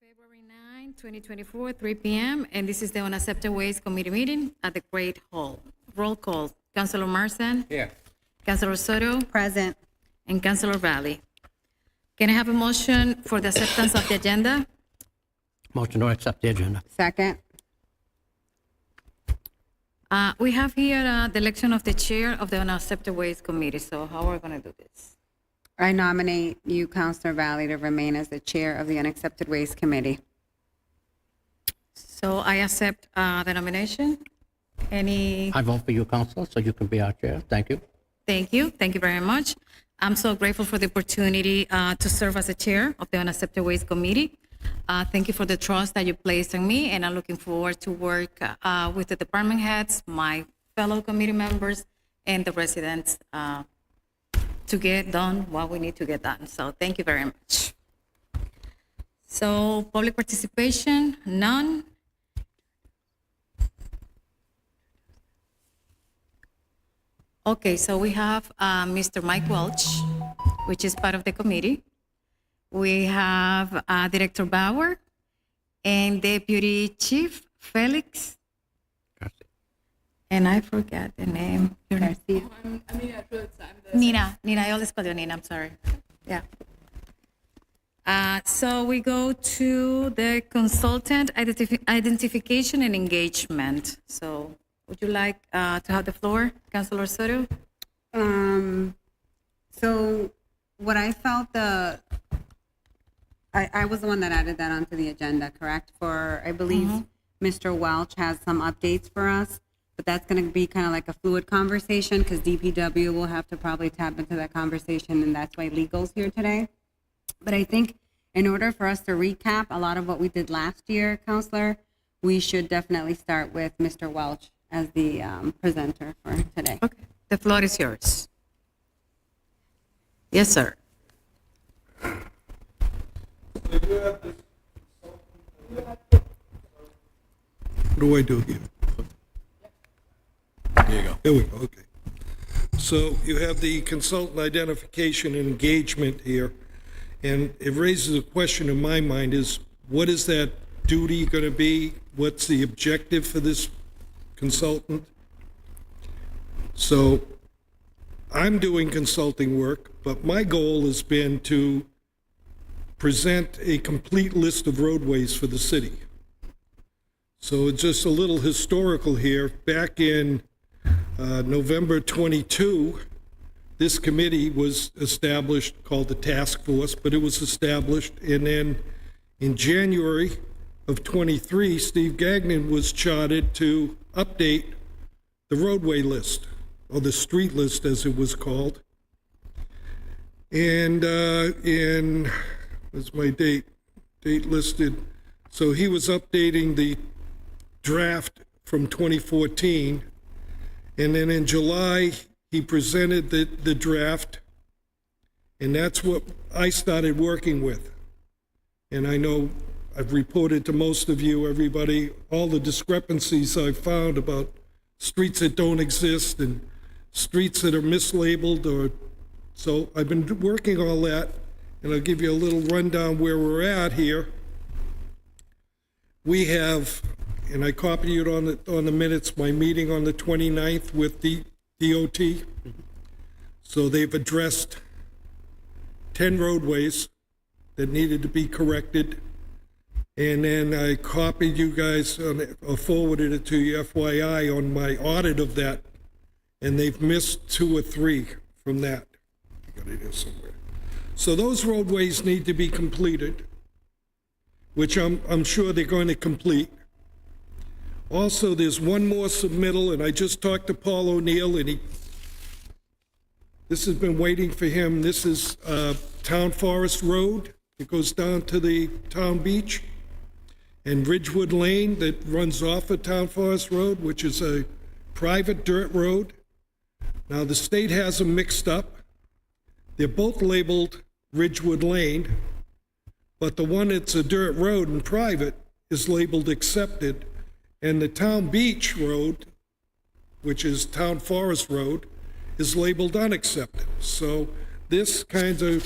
February 9, 2024, 3 p.m., and this is the Unaccepted Waste Committee meeting at the Great Hall. Roll call. Councilor Marsan? Here. Councilor Soto? Present. And Councilor Valley. Can I have a motion for the acceptance of the agenda? Motion to accept the agenda. Second. We have here the election of the chair of the Unaccepted Waste Committee, so how are we going to do this? I nominate you, Councilor Valley, to remain as the chair of the Unaccepted Waste Committee. So I accept the nomination. Any? I vote for you, Councilor, so you can be our chair. Thank you. Thank you. Thank you very much. I'm so grateful for the opportunity to serve as the chair of the Unaccepted Waste Committee. Thank you for the trust that you placed in me, and I'm looking forward to work with the department heads, my fellow committee members, and the residents to get done what we need to get done. So thank you very much. So public participation, none. Okay, so we have Mr. Mike Welch, which is part of the committee. We have Director Bauer and Deputy Chief Felix. And I forgot the name. Garcia. Nina, I always call you Nina, I'm sorry. Yeah. So we go to the consultant identification and engagement. So would you like to have the floor, Councilor Soto? So what I felt I was the one that added that onto the agenda, correct? For, I believe, Mr. Welch has some updates for us, but that's going to be kind of like a fluid conversation because DPW will have to probably tap into that conversation, and that's why legal's here today. But I think in order for us to recap a lot of what we did last year, Counselor, we should definitely start with Mr. Welch as the presenter for today. Okay, the floor is yours. Yes, sir. What do I do here? There you go. There we go, okay. So you have the consultant identification and engagement here, and it raises a question in my mind is, what is that duty going to be? What's the objective for this consultant? So I'm doing consulting work, but my goal has been to present a complete list of roadways for the city. So it's just a little historical here. Back in November 22, this committee was established, called the task force, but it was established. And then in January of 23, Steve Gagnon was chartered to update the roadway list, or the street list as it was called. And what's my date listed? So he was updating the draft from 2014, and then in July he presented the draft, and that's what I started working with. And I know I've reported to most of you, everybody, all the discrepancies I've found about streets that don't exist and streets that are mislabeled, or so I've been working all that, and I'll give you a little rundown where we're at here. We have, and I copied it on the minutes, my meeting on the 29th with the DOT. So they've addressed 10 roadways that needed to be corrected. And then I copied you guys or forwarded it to you, FYI, on my audit of that. And they've missed 2 or 3 from that. I got it here somewhere. So those roadways need to be completed, which I'm sure they're going to complete. Also, there's one more submittal, and I just talked to Paul O'Neill, and this has been waiting for him. This is Town Forest Road. It goes down to the town beach, and Ridgewood Lane that runs off of Town Forest Road, which is a private dirt road. Now, the state has them mixed up. They're both labeled Ridgewood Lane, but the one that's a dirt road and private is labeled accepted, and the Town Beach Road, which is Town Forest Road, is labeled unaccepted. So this kind of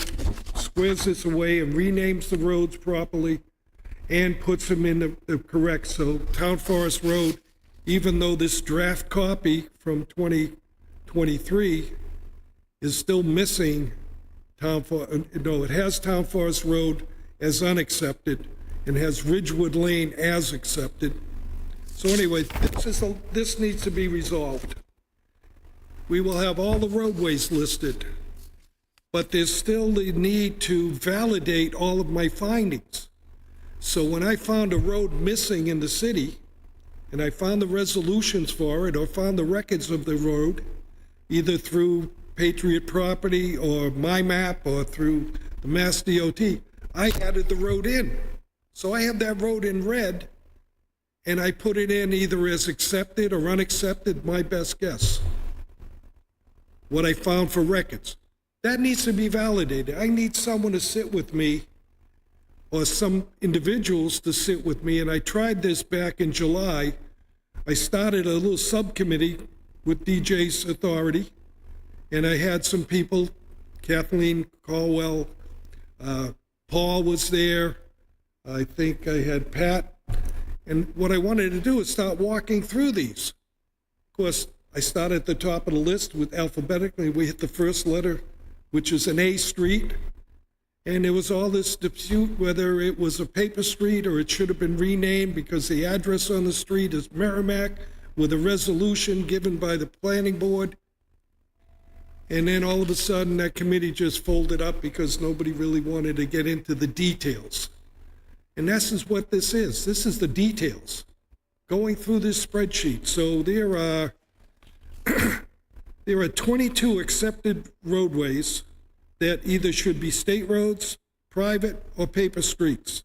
squares this away and renames the roads properly, and puts them in the correct. So Town Forest Road, even though this draft copy from 2023 is still missing it has Town Forest Road as unaccepted and has Ridgewood Lane as accepted. So anyway, this needs to be resolved. We will have all the roadways listed, but there's still the need to validate all of my findings. So when I found a road missing in the city, and I found the resolutions for it or found the records of the road, either through Patriot Property or my map or through the Mass DOT, I added the road in. So I have that road in red, and I put it in either as accepted or unaccepted, my best guess. What I found for records. That needs to be validated. I need someone to sit with me, or some individuals to sit with me, and I tried this back in July. I started a little subcommittee with DJ's authority, and I had some people, Kathleen Caldwell, Paul was there, I think I had Pat, and what I wanted to do is start walking through these. Of course, I started at the top of the list with alphabetically. We hit the first letter, which is an A street, and there was all this dispute whether it was a paper street or it should have been renamed because the address on the street is Merrimack with a resolution given by the planning board. And then all of a sudden that committee just folded up because nobody really wanted to get into the details. And this is what this is. This is the details. Going through this spreadsheet. So there are 22 accepted roadways that either should be state roads, private, or paper streets.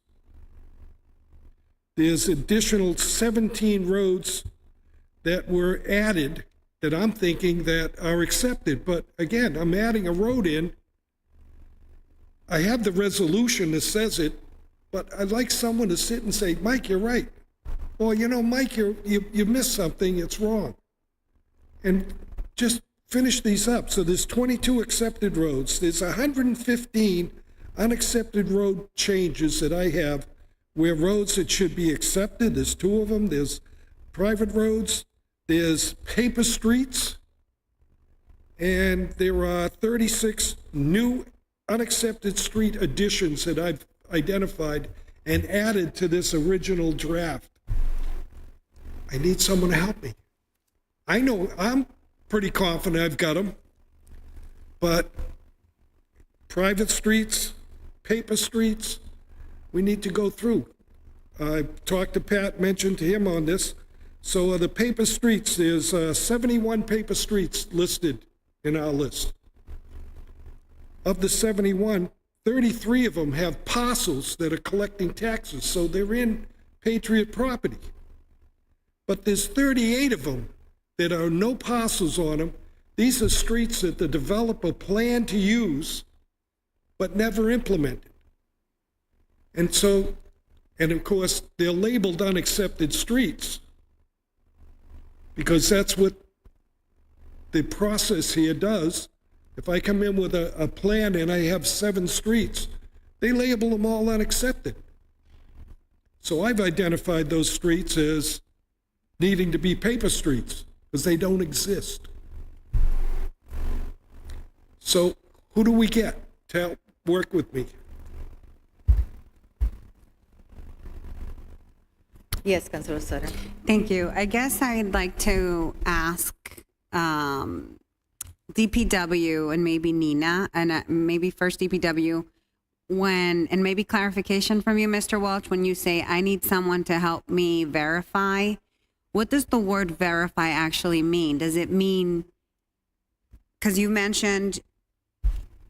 There's additional 17 roads that were added that I'm thinking that are accepted. But again, I'm adding a road in. I have the resolution that says it, but I'd like someone to sit and say, Mike, you're right. Or, you know, Mike, you missed something, it's wrong. And just finish these up. So there's 22 accepted roads. There's 115 unaccepted road changes that I have where roads that should be accepted, there's 2 of them. There's private roads, there's paper streets, and there are 36 new unaccepted street additions that I've identified and added to this original draft. I need someone to help me. I know I'm pretty confident I've got them, but private streets, paper streets, we need to go through. I talked to Pat, mentioned to him on this. So the paper streets, there's 71 paper streets listed in our list. Of the 71, 33 of them have parcels that are collecting taxes, so they're in Patriot Property. But there's 38 of them that are no parcels on them. These are streets that the developer planned to use, but never implemented. And so, and of course, they're labeled unaccepted streets because that's what the process here does. If I come in with a plan and I have 7 streets, they label them all unaccepted. So I've identified those streets as needing to be paper streets because they don't exist. So who do we get to help work with me? Yes, Councilor Sutter. Thank you. I guess I'd like to ask DPW and maybe Nina, and maybe first DPW, and maybe clarification from you, Mr. Welch, when you say, I need someone to help me verify, what does the word verify actually mean? Does it mean, because you mentioned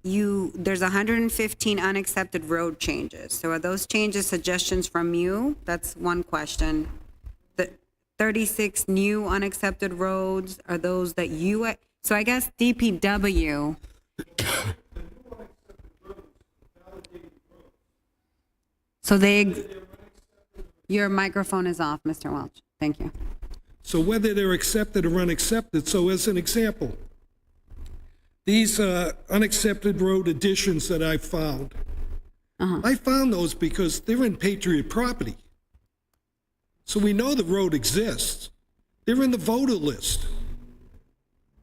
there's 115 unaccepted road changes. So are those changes suggestions from you? That's one question. The 36 new unaccepted roads, are those that you, so I guess DPW. So your microphone is off, Mr. Welch. Thank you. So whether they're accepted or unaccepted, so as an example, these unaccepted road additions that I found, I found those because they're in Patriot property. So we know the road exists. They're in the voter list.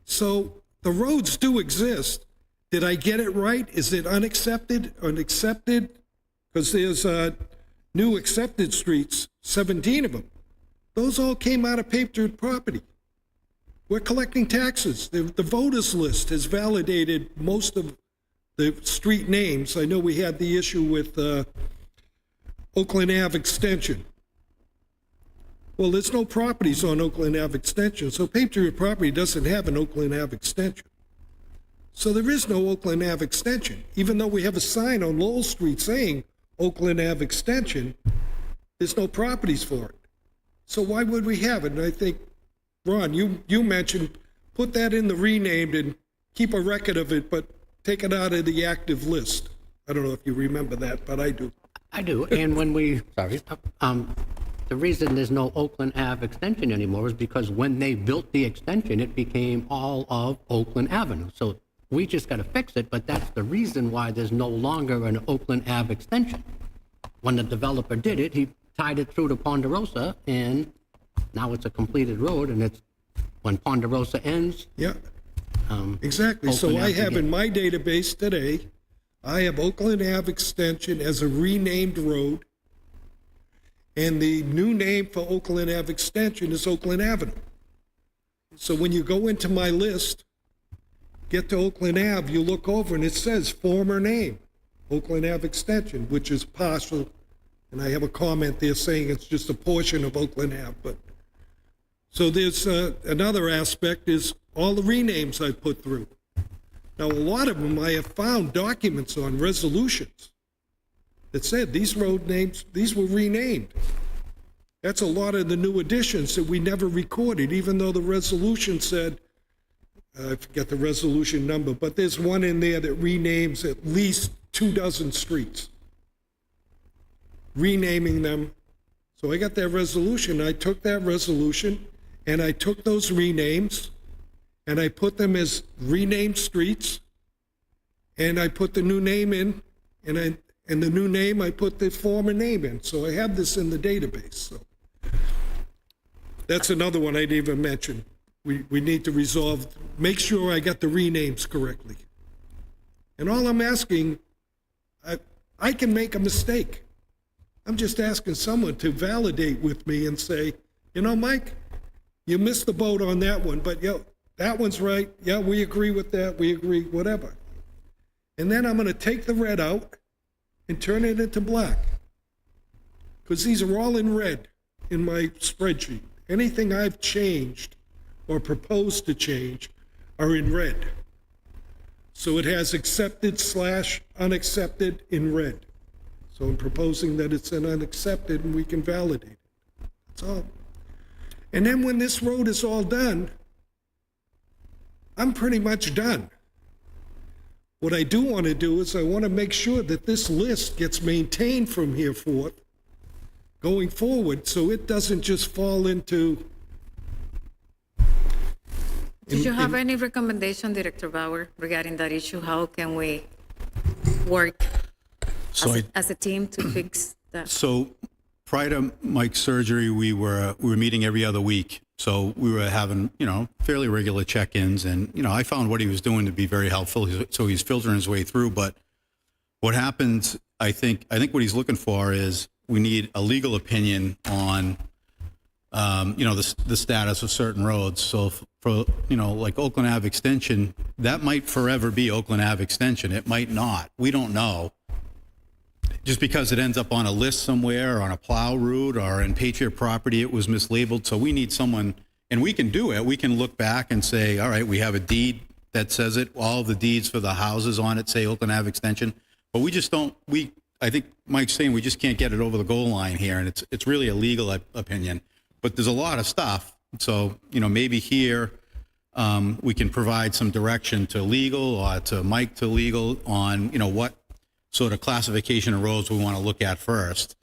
So the roads do exist. Did I get it right? Is it unaccepted? Unaccepted? Because there's new accepted streets, 17 of them. Those all came out of Patriot property. We're collecting taxes. The voters list has validated most of the street names. I know we had the issue with Oakland Ave Extension. Well, there's no properties on Oakland Ave Extension, so Patriot property doesn't have an Oakland Ave Extension. So there is no Oakland Ave Extension. Even though we have a sign on Lowell Street saying Oakland Ave Extension, there's no properties for it. So why would we have it? And I think, Ron, you mentioned put that in the renamed and keep a record of it, but take it out of the active list. I don't know if you remember that, but I do. I do. And when the reason there's no Oakland Ave extension anymore is because when they built the extension, it became all of Oakland Avenue. So we just got to fix it, but that's the reason why there's no longer an Oakland Ave extension. When the developer did it, he tied it through to Ponderosa, and now it's a completed road, and it's when Ponderosa ends. Yeah, exactly. So I have in my database today, I have Oakland Ave Extension as a renamed road, and the new name for Oakland Ave Extension is Oakland Avenue. So when you go into my list, get to Oakland Ave, you look over and it says former name, Oakland Ave Extension, which is partial. And I have a comment there saying it's just a portion of Oakland Ave. But so there's another aspect is all the renames I put through. Now, a lot of them I have found documents on resolutions that said these road names, these were renamed. That's a lot of the new additions that we never recorded, even though the resolution said, I forget the resolution number, but there's one in there that renames at least 24 streets. Renaming them. So I got that resolution. I took that resolution and I took those renames and I put them as renamed streets and I put the new name in and the new name I put the former name in. So I have this in the database. So that's another one I didn't even mention. We need to resolve, make sure I got the renames correctly. And all I'm asking, I can make a mistake. I'm just asking someone to validate with me and say, you know, Mike, you missed the boat on that one, but that one's right. Yeah, we agree with that. We agree, whatever. And then I'm going to take the red out and turn it into black. Because these are all in red in my spreadsheet. Anything I've changed or proposed to change are in red. So it has accepted/unaccepted in red. So I'm proposing that it's an unaccepted and we can validate it. That's all. And then when this road is all done, I'm pretty much done. What I do want to do is I want to make sure that this list gets maintained from here forth, going forward, so it doesn't just fall into... Did you have any recommendation, Director Bauer, regarding that issue? How can we work as a team to fix that? So prior to Mike's surgery, we were meeting every other week. So we were having, fairly regular check-ins, and, I found what he was doing to be very helpful. So he's filtering his way through. But what happens, I think what he's looking for is we need a legal opinion on, the status of certain roads. So for, like Oakland Ave Extension, that might forever be Oakland Ave Extension. It might not. We don't know. Just because it ends up on a list somewhere or on a plow route or in Patriot property, it was mislabeled. So we need someone, and we can do it. We can look back and say, all right, we have a deed that says it. All the deeds for the houses on it say Oakland Ave Extension. But we just don't, I think Mike's saying we just can't get it over the goal line here. And it's really a legal opinion. But there's a lot of stuff. So, maybe here we can provide some direction to legal or to Mike to legal on, what sort of classification of roads we want to look at first.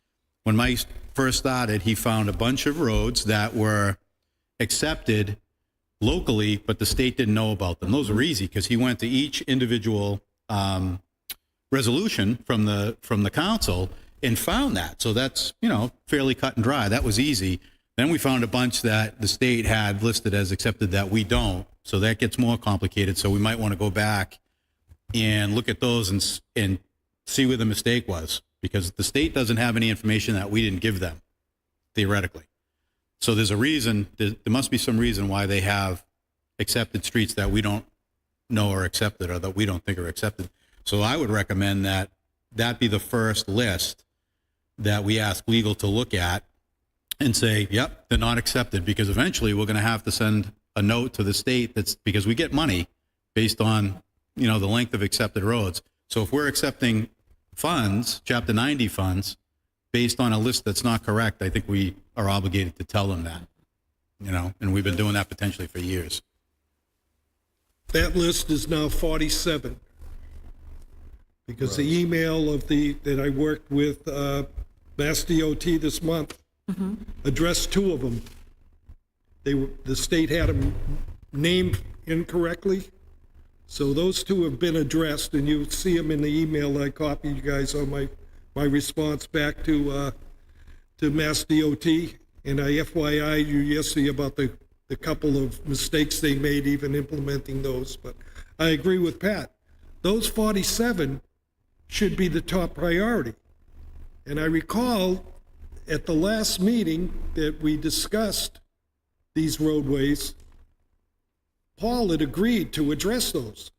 When Mike first started, he found a bunch of roads that were accepted locally, but the state didn't know about them. Those were easy because he went to each individual resolution from the council and found that. So that's, fairly cut and dry. That was easy. Then we found a bunch that the state had listed as accepted that we don't. So that gets more complicated. So we might want to go back and look at those and see where the mistake was, because the state doesn't have any information that we didn't give them, theoretically. So there's a reason, there must be some reason why they have accepted streets that we don't know are accepted or that we don't think are accepted. So I would recommend that be the first list that we ask legal to look at and say, yep, they're not accepted, because eventually we're going to have to send a note to the state that's because we get money based on, the length of accepted roads. So if we're accepting funds, Chapter 90 funds, based on a list that's not correct, I think we are obligated to tell them that, and we've been doing that potentially for years. That list is now 47. Because the email that I worked with Mass DOT this month addressed 2 of them. The state had them named incorrectly. So those 2 have been addressed, and you see them in the email that I copied you guys on my response back to Mass DOT. And I FYI you yesterday about the couple of mistakes they made even implementing those. But I agree with Pat. Those 47 should be the top priority. And I recall at the last meeting that we discussed these roadways, Paul had agreed to address those.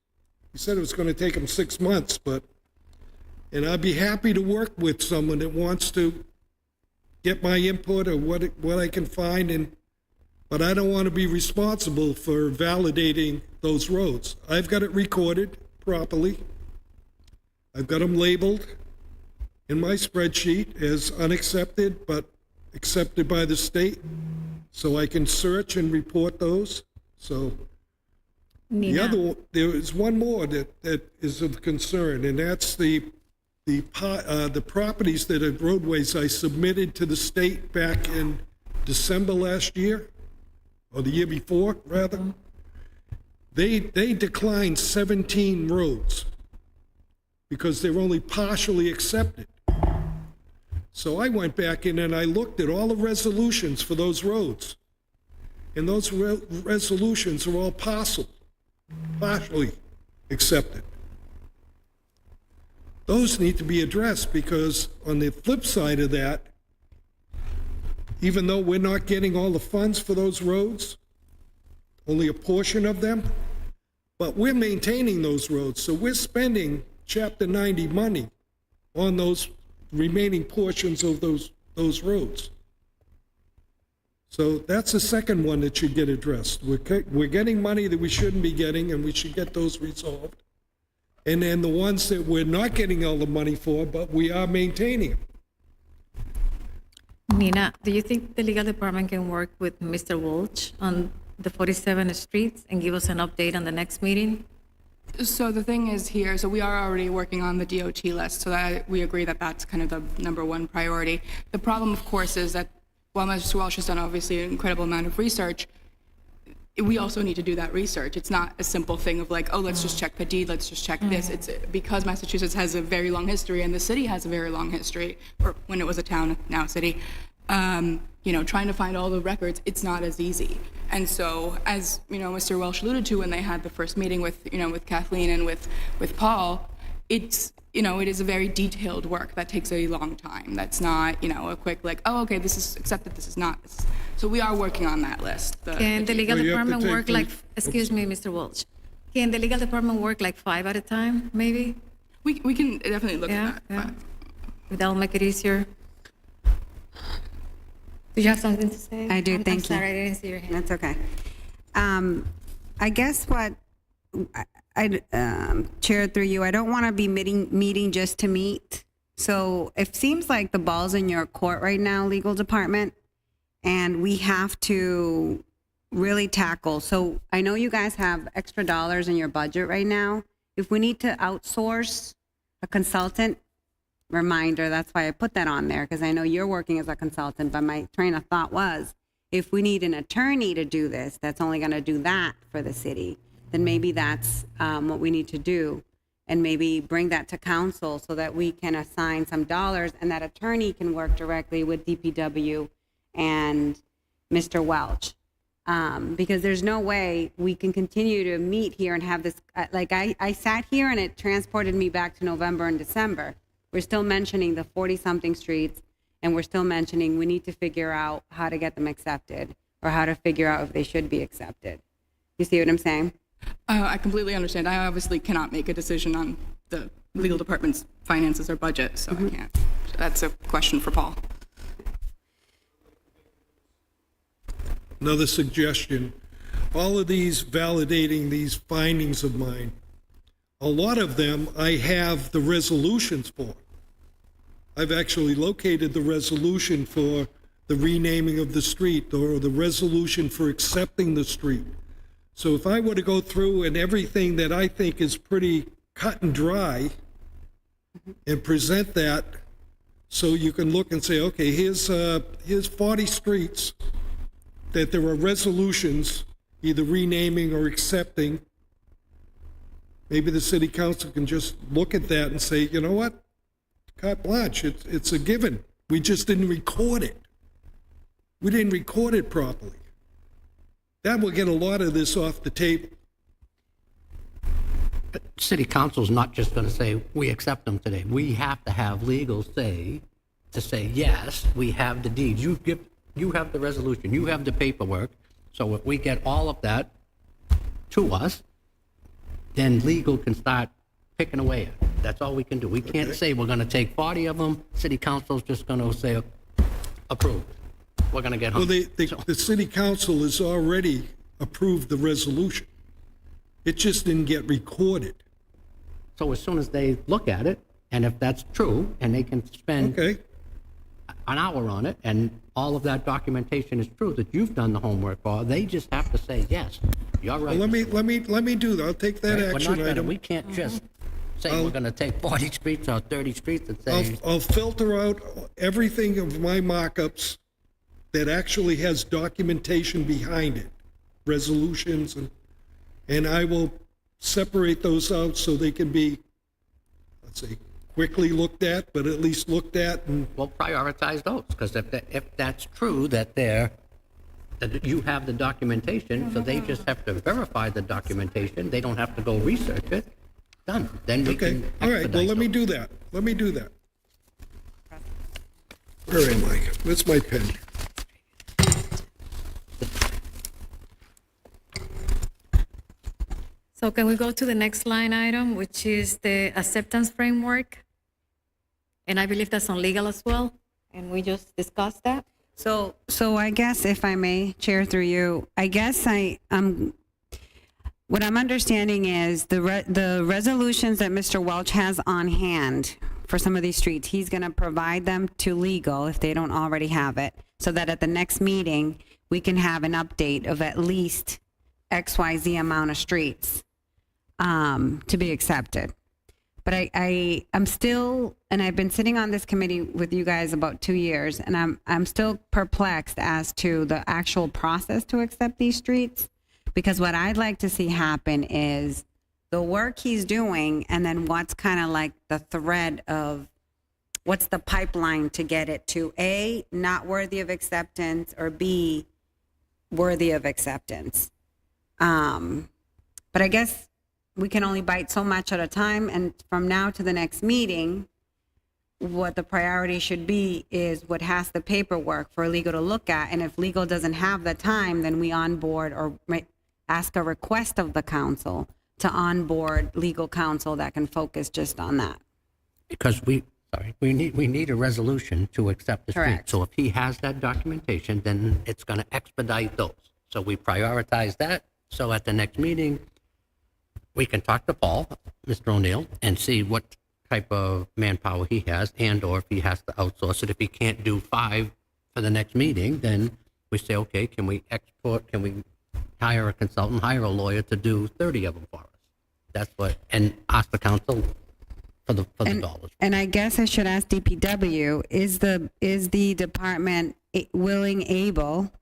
He said it was going to take him 6 months, and I'd be happy to work with someone that wants to get my input or what I can find, but I don't want to be responsible for validating those roads. I've got it recorded properly. I've got them labeled in my spreadsheet as unaccepted, but accepted by the state, so I can search and report those. So Nina. there is one more that is of concern, and that's the properties that are roadways I submitted to the state back in December last year, or the year before, rather. They declined 17 roads because they're only partially accepted. So I went back in and I looked at all the resolutions for those roads. And those resolutions are all partially accepted. Those need to be addressed, because on the flip side of that, even though we're not getting all the funds for those roads, only a portion of them, but we're maintaining those roads. So we're spending Chapter 90 money on those remaining portions of those roads. So that's the second one that should get addressed. We're getting money that we shouldn't be getting, and we should get those resolved. And then the ones that we're not getting all the money for, but we are maintaining. Nina, do you think the legal department can work with Mr. Walsh on the 47 streets and give us an update on the next meeting? So the thing is here, so we are already working on the DOT list, so that we agree that that's kind of the number one priority. The problem, of course, is that while Mr. Walsh has done obviously an incredible amount of research, we also need to do that research. It's not a simple thing of like, oh, let's just check the deed, let's just check this. It's because Massachusetts has a very long history, and the city has a very long history, or when it was a town, now a city. Trying to find all the records, it's not as easy. And so, as Mr. Welsh alluded to when they had the first meeting with Kathleen and with Paul, it is a very detailed work that takes a long time. That's not a quick like, oh, okay, this is accepted, this is not. So we are working on that list. Can the legal Well, you have to department take work the- like, excuse me, Mr. Walsh, can the legal department work like 5 at a time, maybe? We can definitely look Yeah, at that. yeah. but- That'll make it easier. Do you have something to say? I do, I'm thank you. sorry, I didn't see your hand. That's okay. I guess what Chair, through you, I don't want to be meeting just to meet. So it seems like the ball's in your court right now, legal department, and we have to really tackle. So I know you guys have extra dollars in your budget right now. If we need to outsource a consultant, reminder, that's why I put that on there, because I know you're working as a consultant, but my train of thought was, if we need an attorney to do this, that's only going to do that for the city, then maybe that's what we need to do. and maybe bring that to council so that we can assign some dollars and that attorney can work directly with DPW and Mr. Welch. Because there's no way we can continue to meet here and have this, like I sat here and it transported me back to November and December. We're still mentioning the 40-something streets, and we're still mentioning we need to figure out how to get them accepted or how to figure out if they should be accepted. You see what I'm saying? I completely understand. I obviously cannot make a decision on the legal department's finances or budget, so I can't. That's a question for Paul. Another suggestion, all of these validating these findings of mine, a lot of them I have the resolutions for. I've actually located the resolution for the renaming of the street or the resolution for accepting the street. So if I were to go through and everything that I think is pretty cut and dry and present that so you can look and say, okay, here's 40 streets that there are resolutions either renaming or accepting. Maybe the city council can just look at that and say, you know what? Carte blanche, it's a given. We just didn't record it. We didn't record it properly. That will get a lot of this off the table. But city council's not just going to say, we accept them today. We have to have legal say, to say, yes, we have the deeds. You have the resolution, you have the paperwork. So if we get all of that to us, then legal can start picking away at it. That's all we can do. We can't say we're going to take 40 of them. City council's just going to say, approved. We're going to get home. Well, the city council has already approved the resolution. It just didn't get recorded. So as soon as they look at it, and if that's true, and they can spend Okay? an hour on it, and all of that documentation is true that you've done the homework for, they just have to say, yes, you're right. Well, let me do that. I'll take that Right? action We item. can't just say we're going to take 40 streets or 30 streets and say, I'll filter out everything of my mock-ups that actually has documentation behind it, resolutions, and I will separate those out so they can be, let's see, quickly looked at, but at least looked at, and well, prioritize those, because if that's true, that you have the documentation, so they just have to verify the documentation, they don't have to go research it, done. Then we okay, can all right, well, expedite let me those. do that. Let me do that. Where am I? Where's my pen? So can we go to the next line item, which is the acceptance framework? And I believe that's on legal as well, and we just discussed that. So I guess if I may, Chair, through you, I guess what I'm understanding is the resolutions that Mr. Welch has on hand for some of these streets, he's going to provide them to legal if they don't already have it, so that at the next meeting, we can have an update of at least XYZ amount of streets to be accepted. But I'm still, and I've been sitting on this committee with you guys about 2 years, and I'm still perplexed as to the actual process to accept these streets, because what I'd like to see happen is the work he's doing, and then what's kind of like the thread of what's the pipeline to get it to A, not worthy of acceptance, or B, worthy of acceptance. But I guess we can only bite so much at a time, and from now to the next meeting, what the priority should be is what has the paperwork for legal to look at, and if legal doesn't have the time, then we onboard or ask a request of the council to onboard legal counsel that can focus just on that. Because we need a resolution to accept the street. Correct. So if he has that documentation, then it's going to expedite those. So we prioritize that. So at the next meeting, we can talk to Paul, Mr. O'Neill, and see what type of manpower he has, and or if he has to outsource it. If he can't do 5 for the next meeting, then we say, okay, can we hire a consultant, hire a lawyer to do 30 of them for us? That's what, and ask the council for the dollars. And I guess I should ask DPW, is the department able,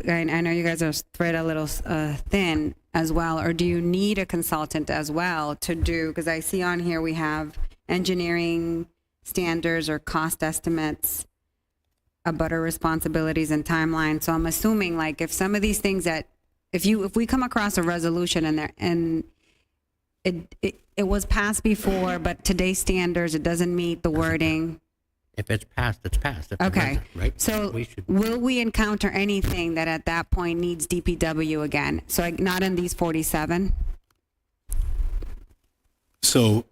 I know you guys are spread a little thin, as well, or do you need a consultant as well to do, because I see on here we have engineering standards or cost estimates, abutter responsibilities and timelines. So I'm assuming like if some of these things that, if we come across a resolution and it was passed before, but today's standards, it doesn't meet the wording. If it's passed, it's passed. If it Okay, doesn't, right? so We should, will we encounter anything that at that point needs DPW again? So like not in these 47? So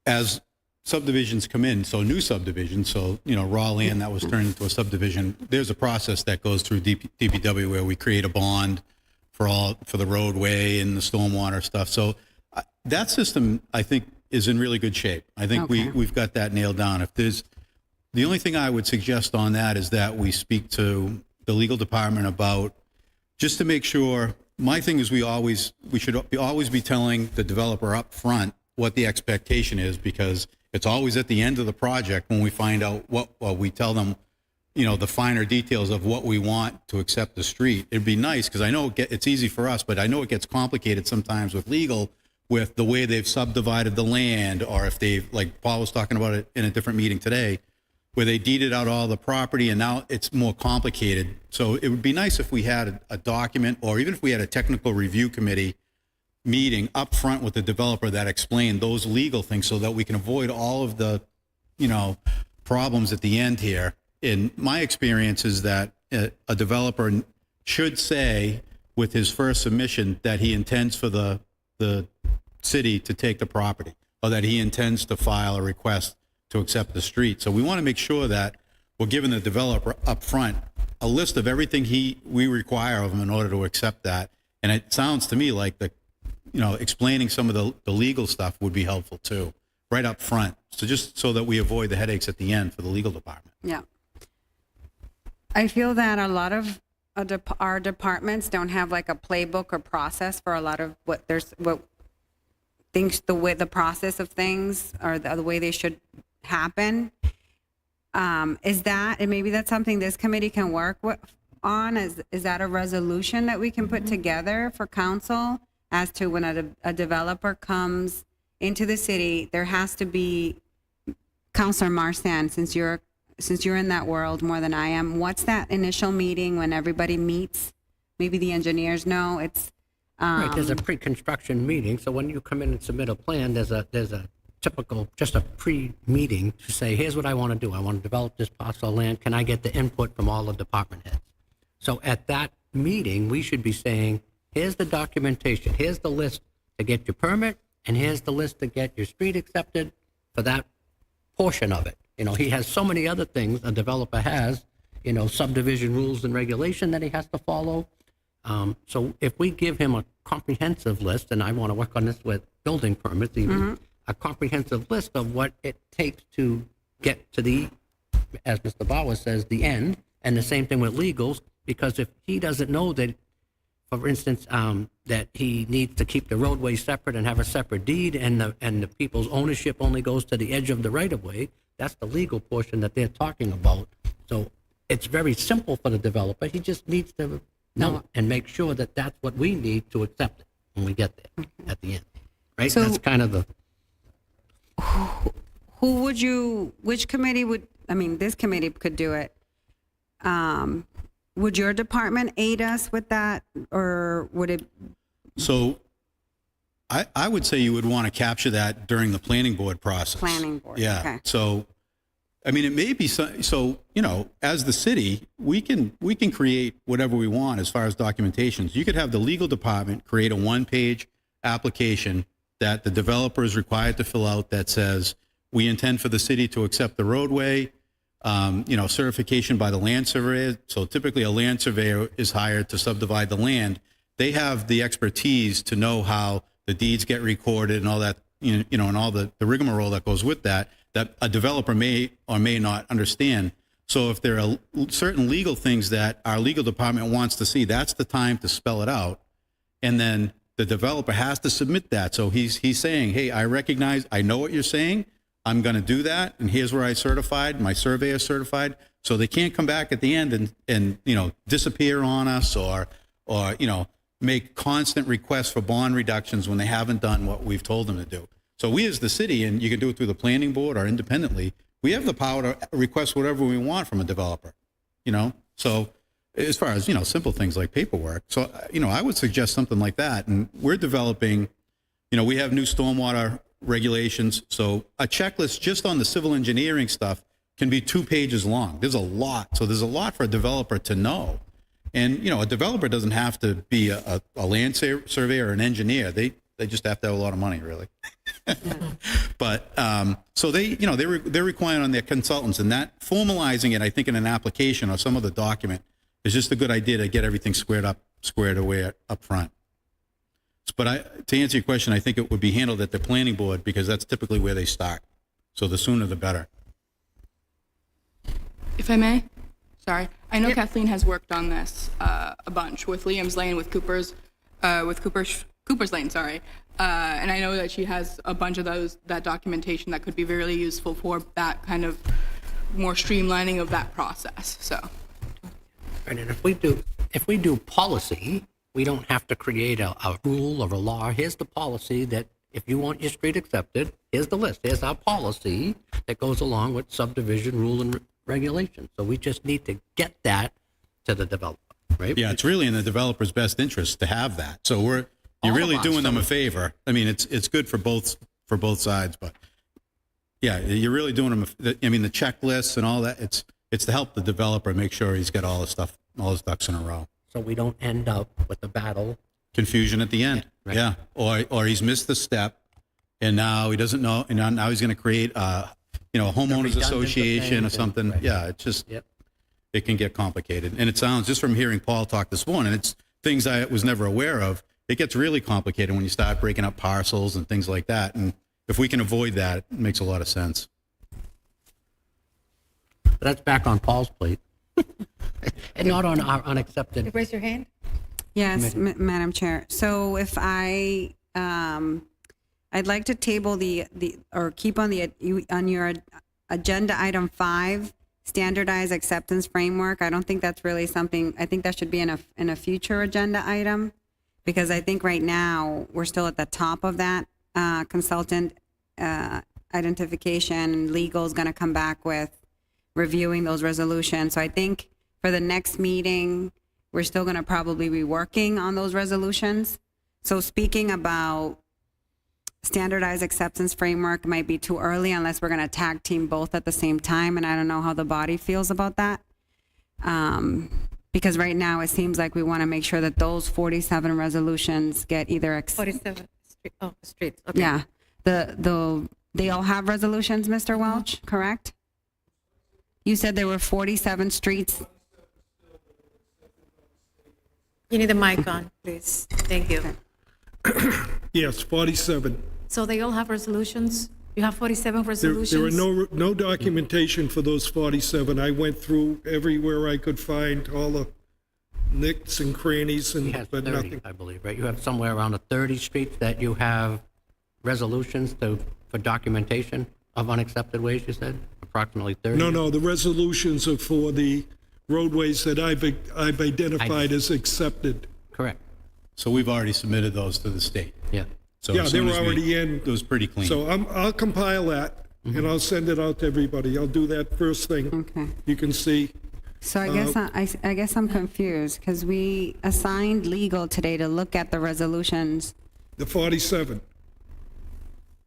as subdivisions come in, so new subdivisions, so, raw land that was turned into a subdivision, there's a process that goes through DPW where we create a bond for the roadway and the stormwater stuff. So that system, I think, is in really good shape. I think Okay. we've got that nailed down. The only thing I would suggest on that is that we speak to the legal department about, just to make sure, my thing is we should always be telling the developer up front what the expectation is, because it's always at the end of the project when we find out we tell them, the finer details of what we want to accept the street. It'd be nice, because I know it's easy for us, but I know it gets complicated sometimes with legal, with the way they've subdivided the land, or if they've, like Paul was talking about it in a different meeting today, where they deeded out all the property and now it's more complicated. So it would be nice if we had a document, or even if we had a technical review committee meeting up front with the developer that explained those legal things, so that we can avoid all of the, problems at the end here. In my experience is that a developer should say with his first submission that he intends for the city to take the property, or that he intends to file a request to accept the street. So we want to make sure that we're giving the developer up front a list of everything we require of him in order to accept that. And it sounds to me like explaining some of the legal stuff would be helpful too, right up front. So just so that we avoid the headaches at the end for the legal department. Yeah. I feel that a lot of our departments don't have like a playbook or process for a lot of what things, the process of things, or the way they should happen. Is that, and maybe that's something this committee can work on, is that a resolution that we can put together for council as to when a developer comes into the city, there has to be, Councilor Marsan, since you're in that world more than I am, what's that initial meeting when everybody meets? Maybe the engineers know. It's right, there's a pre-construction meeting, so when you come in and submit a plan, there's a typical, just a pre-meeting to say, here's what I want to do. I want to develop this parcel of land. Can I get the input from all the department heads? So at that meeting, we should be saying, here's the documentation, here's the list to get your permit, and here's the list to get your street accepted for that portion of it. He has so many other things a developer has, subdivision rules and regulation that he has to follow. So if we give him a comprehensive list, and I want to work on this with building permits even, a comprehensive list of what it takes to get to the, as Mr. Bauer says, the end, and the same thing with legals, because if he doesn't know that, for instance, that he needs to keep the roadway separate and have a separate deed, and the people's ownership only goes to the edge of the right-of-way, that's the legal portion that they're talking about. So it's very simple for the developer. He just needs to know it and make sure that that's what we need to accept it when we get there at the end. Right? So- that's kind of the... which committee would, this committee could do it. Would your department aid us with that, or would it? So I would say you would want to capture that during the planning board process. Planning board, Yeah. okay. So, it may be so, as the city, we can create whatever we want as far as documentations. You could have the legal department create a one-page application that the developer is required to fill out that says, we intend for the city to accept the roadway, certification by the land surveyor. So typically a land surveyor is hired to subdivide the land. They have the expertise to know how the deeds get recorded and all that, and all the rigmarole that goes with that a developer may or may not understand. So if there are certain legal things that our legal department wants to see, that's the time to spell it out. And then the developer has to submit that. So he's saying, hey, I know what you're saying. I'm going to do that, and here's where I certified, my surveyor certified. So they can't come back at the end and disappear on us or make constant requests for bond reductions when they haven't done what we've told them to do. So we as the city, and you can do it through the planning board or independently, we have the power to request whatever we want from a developer, So as far as, simple things like paperwork. So, I would suggest something like that. And we're developing, we have new stormwater regulations. So a checklist just on the civil engineering stuff can be 2 pages long. There's a lot. So there's a lot for a developer to know. And, a developer doesn't have to be a land surveyor or an engineer. They just have to have a lot of money, really. But so they're relying on their consultants, and that formalizing it, I think, in an application or some other document is just a good idea to get everything squared away up front. But to answer your question, I think it would be handled at the planning board because that's typically where they start. So the sooner the better. If I may, sorry, I know Kathleen has worked on this a bunch with Liam's Lane, with Cooper's Lane, sorry. And I know that she has a bunch of that documentation that could be really useful for that kind of more streamlining of that process, so. And if we do policy, we don't have to create a rule or a law. Here's the policy that if you want your street accepted, here's the list. Here's our policy that goes along with subdivision rule and regulation. So we just need to get that to the developer, right? Yeah, it's really in the developer's best interest to have that. So you're really doing them a favor. I mean, it's good for both sides, but yeah, you're really doing them. The checklists and all that. It's to help the developer make sure he's got all his ducks in a row. So we don't end up with a battle. Confusion at the end. Right. Yeah, or he's missed the step, and now he doesn't know, and now he's going to create a homeowners association or something. Right. Yeah, it's just it can get complicated, and it sounds just from hearing Paul talk this morning, it's things I was never aware of. It gets really complicated when you start breaking up parcels and things like that. And if we can avoid that, it makes a lot of sense. That's back on Paul's plate. And not on our unaccepted. Raise your hand. Yes, Madam Chair. So if I'd like to table or keep on your agenda item 5, standardized acceptance framework. I don't think that's really something, I think that should be in a future agenda item, because I think right now we're still at the top of that consultant identification. Legal is going to come back with reviewing those resolutions. So I think for the next meeting, we're still going to probably be working on those resolutions. So speaking about standardized acceptance framework, might be too early unless we're going to tag team both at the same time. And I don't know how the body feels about that. Because right now it seems like we want to make sure that those 47 resolutions get either 47 streets. Okay. yeah, they all have resolutions, Mr. Welch, correct? You said there were 47 streets. You need the mic on, please. Thank you. Yes, 47. So they all have resolutions? You have 47 resolutions? There are no documentation for those 47. I went through everywhere I could find all the nicks and crannies, He has but 30, nothing. I believe, right? You have somewhere around 30 streets that you have resolutions for documentation of unaccepted ways, you said? Approximately 30? No, the resolutions are for the roadways that I've identified as accepted. Correct, So we've already submitted those to the state. yeah. So Yeah, as they soon were as we- already in. It was pretty clean. So I'll compile that, and I'll send it out to everybody. I'll do that first thing. Okay. You can see. So I guess I'm confused because we assigned legal today to look at the resolutions, The 47.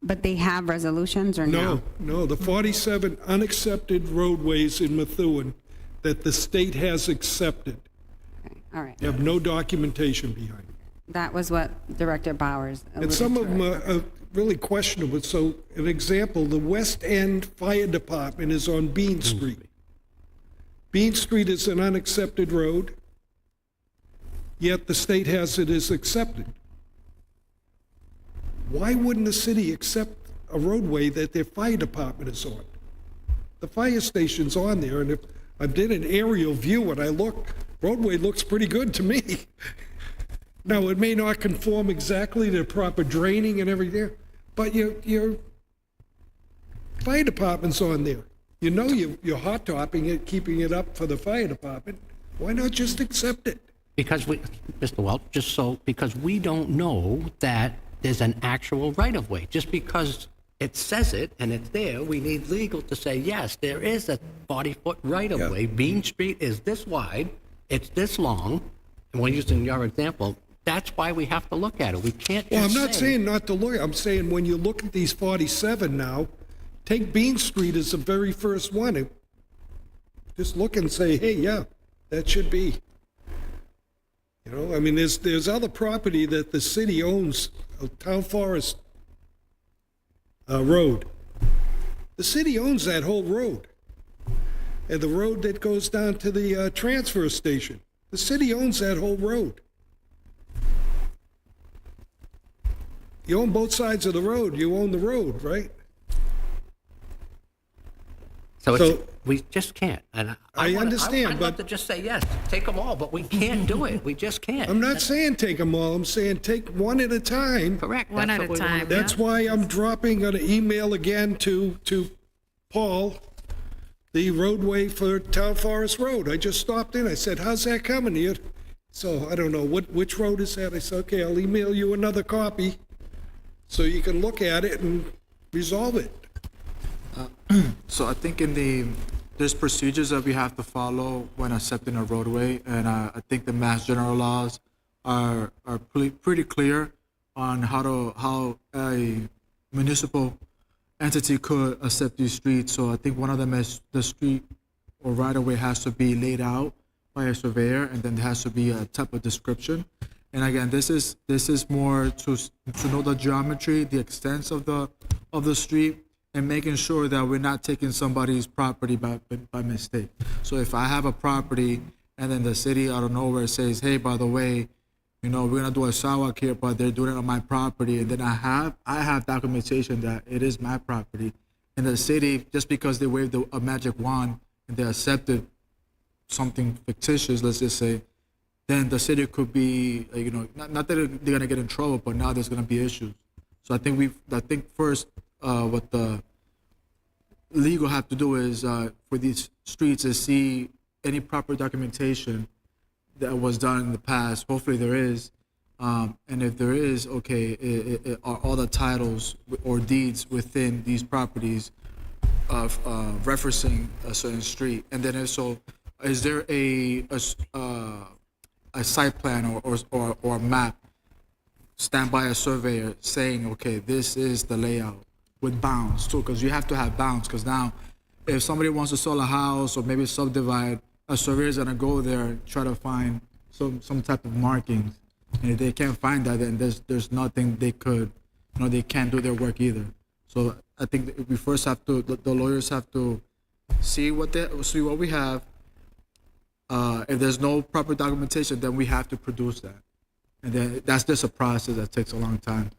but they have resolutions or no? No, the 47 unaccepted roadways in Methuen that the state has accepted Okay, all right. have no documentation behind it. That was what Director Bowers And alluded some to of them earlier. are really questionable. So an example, the West End Fire Department is on Bean Street. Bean Street is an unaccepted road, yet the state has it as accepted. Why wouldn't the city accept a roadway that their fire department is on? The fire station's on there, and if I did an aerial view and I look, roadway looks pretty good to me. Now, it may not conform exactly to proper draining and everything, but your fire department's on there. You know you're hot topping it, keeping it up for the fire department. Why not just accept it? Because Mr. Welch, because we don't know that there's an actual right-of-way. Just because it says it and it's there, we need legal to say, yes, there is a 40-foot right-of-way. Bean Street is this wide, it's this long, and we're using your example. That's why we have to look at it. We can't Well, I'm just not saying not to look, I'm saying when you look at these 47 now, take Bean Street as the very first one. Just look and say, hey, yeah, that should be. You know, I mean, there's other property that the city owns, a Town Forest Road. The city owns that whole road. And the road that goes down to the transfer station. The city owns that whole road. You own both sides of the road. You own the road, right? So- We just can't. And I understand, I'd love but- to just say, yes, take them all, but we can't do it. We just can't. I'm not saying take them all. I'm saying take one at a time. Correct. One That's at a what we wanna time, do. yeah. That's why I'm dropping an email again to Paul, the roadway for Town Forest Road. I just stopped in. I said, how's that coming here? So I don't know, which road is that? I said, okay, I'll email you another copy so you can look at it and resolve it. So I think there's procedures that we have to follow when accepting a roadway, and I think the Mass General laws are pretty clear on how a municipal entity could accept these streets. So I think one of them is the street or right of way has to be laid out by a surveyor, and then there has to be a type of description. And again, this is more to know the geometry, the extents of the street, and making sure that we're not taking somebody's property by mistake. So if I have a property and then the city out of nowhere says, hey, by the way, you know, we're gonna do a sidewalk here, but they're doing it on my property, and then I have documentation that it is my property, and the city, just because they waved a magic wand and they accepted something fictitious, let's just say, then the city could be, you know, not that they're gonna get in trouble, but now there's gonna be issues. So I think first what the legal have to do is for these streets is see any proper documentation that was done in the past. Hopefully there is, and if there is, okay, are all the titles or deeds within these properties of referencing a certain street, and then also is there a site plan or a map stand by a surveyor saying, okay, this is the layout with bounds too, because you have to have bounds, because now if somebody wants to sell a house or maybe subdivide, a surveyor is going to go there and try to find some type of markings, and if they can't find that, then there's nothing they could, you know, they can't do their work either. So I think that we first have to, the lawyers have to see what we have. If there's no proper documentation, then we have to produce that, and then that's just a process that takes a long time.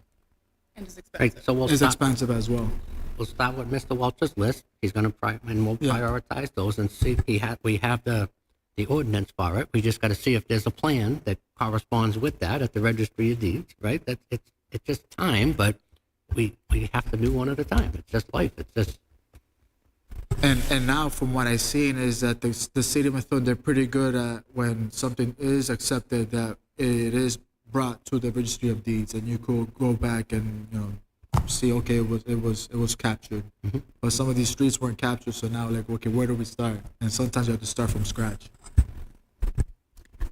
And it's expensive. Right, so It's expensive as well. We'll start with Mr. Welch's list. He's going to and we'll Yeah. prioritize those and see if we have the ordinance for it. We just got to see if there's a plan that corresponds with that at the Registry of Deeds, right? It's just time, but we have to do one at a time. It's just life. It's just. And now from what I've seen is that the city of Methuen, they're pretty good at when something is accepted that it is brought to the Registry of Deeds, and you could go back and, you know, see, okay, it was captured. But some of these streets weren't captured, so now like, okay, where do we start? And sometimes you have to start from scratch.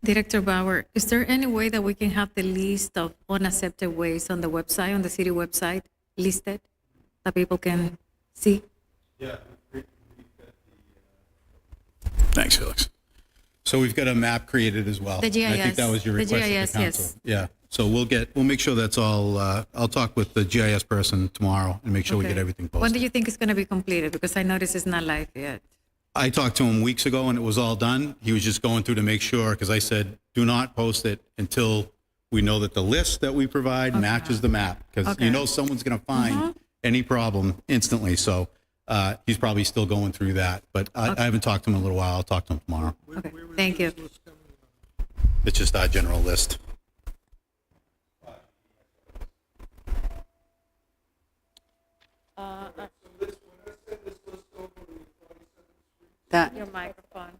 Director Bauer, is there any way that we can have the list of unaccepted ways on the website, on the city website, listed, that people can see? Thanks, Felix. So we've got a map created as well. The And I think that GIS. was your The request GIS, to the council. yes. Yeah. So we'll make sure that's all, I'll talk with the GIS person tomorrow and make sure we Okay. get everything When do posted. you think it's going to be completed? Because I noticed it's not live yet. I talked to him weeks ago and it was all done. He was just going through to make sure, because I said, do not post it until we know that the list that we provide matches the map. Because Okay. you know someone's going to find any problem instantly. So he's probably still going through that. But I haven't talked to him in a little while. I'll talk to him tomorrow. Okay, thank you. It's just our general list. That, Your microphone.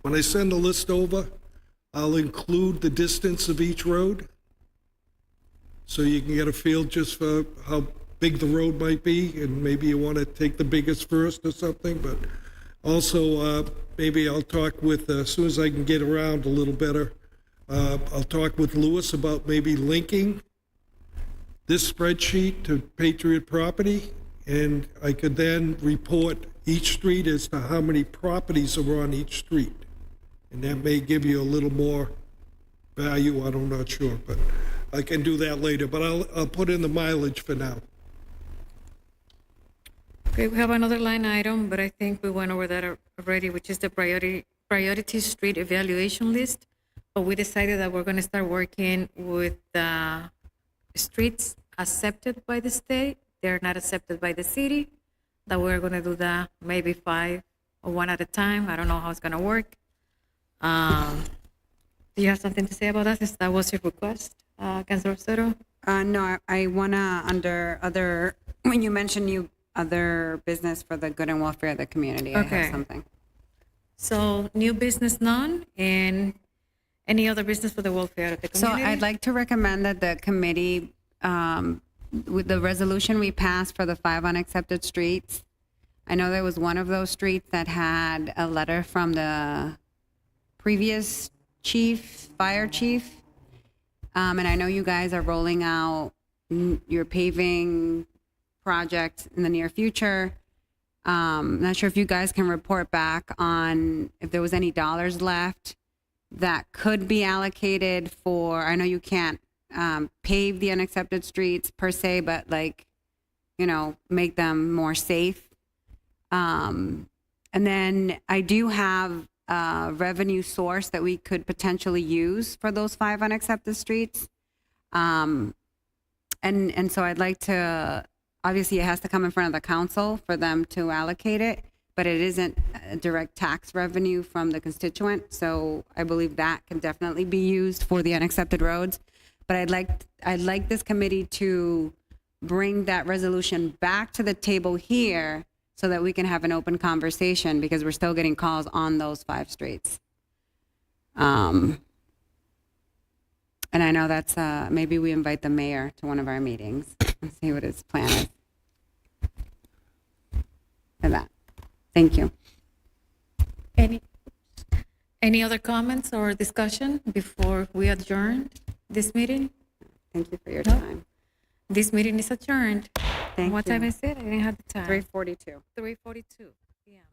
When I send the list over, I'll include the distance of each road, so you can get a feel just for how big the road might be, and maybe you want to take the biggest first or something, but also, maybe I'll talk with, as soon as I can get around a little better, I'll talk with Louis about maybe linking this spreadsheet to Patriot Property, and I could then report each street as to how many properties are on each street. And that may give you a little more value, I'm not sure, but I can do that later, but I'll put in the mileage for now. Okay, we have another line item, but I think we went over that already, which is the priority street evaluation list. But we decided that we're going to start working with streets accepted by the state. They're not accepted by the city. That we're going to do that maybe 5 or 1 at a time. I don't know how it's going to work. Do you have something to say about that, since that was your request, Councilor Soto? No, I wanna, under other, when you mentioned other business for the good and welfare of the community, I Okay. have something. So new business none, and any other business for the welfare of the So community? I'd like to recommend that the committee, with the resolution we passed for the 5 unaccepted streets, I know there was one of those streets that had a letter from the previous fire chief. And I know you guys are rolling out your paving project in the near future. Not sure if you guys can report back on if there was any dollars left that could be allocated for, I know you can't pave the unaccepted streets per se, but make them more safe. And then I do have a revenue source that we could potentially use for those 5 unaccepted streets. And so I'd like to, obviously it has to come in front of the council for them to allocate it, but it isn't a direct tax revenue from the constituent. So I believe that can definitely be used for the unaccepted roads. But I'd like this committee to bring that resolution back to the table here so that we can have an open conversation, because we're still getting calls on those 5 streets. And I know that's, maybe we invite the mayor to one of our meetings and see what his plan is for that. Thank you. Any other comments or discussion before we adjourn this meeting? Thank you for your time. This meeting is adjourned. Thank What you. time is it? I didn't have the time. 3:42. 3:42 p.m.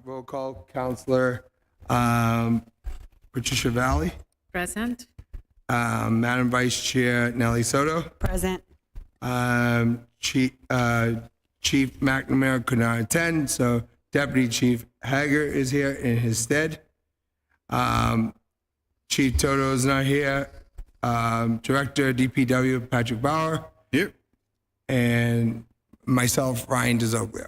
Roll call, Counselor Patricia Valley, Present. Madam Vice Chair Nelly Soto, Present. Chief McNamara could not attend, so Deputy Chief Hager is here in his stead. Chief Toto is not here. Director DPW Patrick Bauer, Here. and myself, Ryan DeZoglio.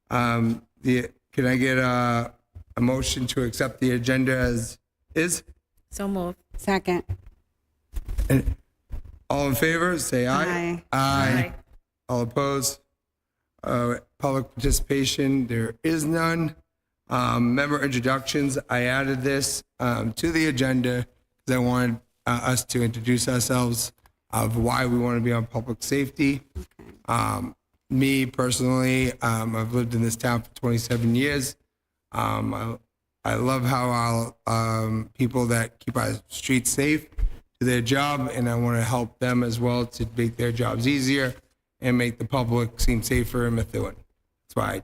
Can I get a motion to accept the agenda as is? So moved. Second. And all in favor, say aye. Aye. All opposed? Public participation, there is none. Member introductions, I added this to the agenda because I wanted us to introduce ourselves of why we want to be on public safety. Me personally, I've lived in this town for 27 years. I love how our people that keep our streets safe do their job, and I want to help them as well to make their jobs easier and make the public seem safer in Methuen. That's why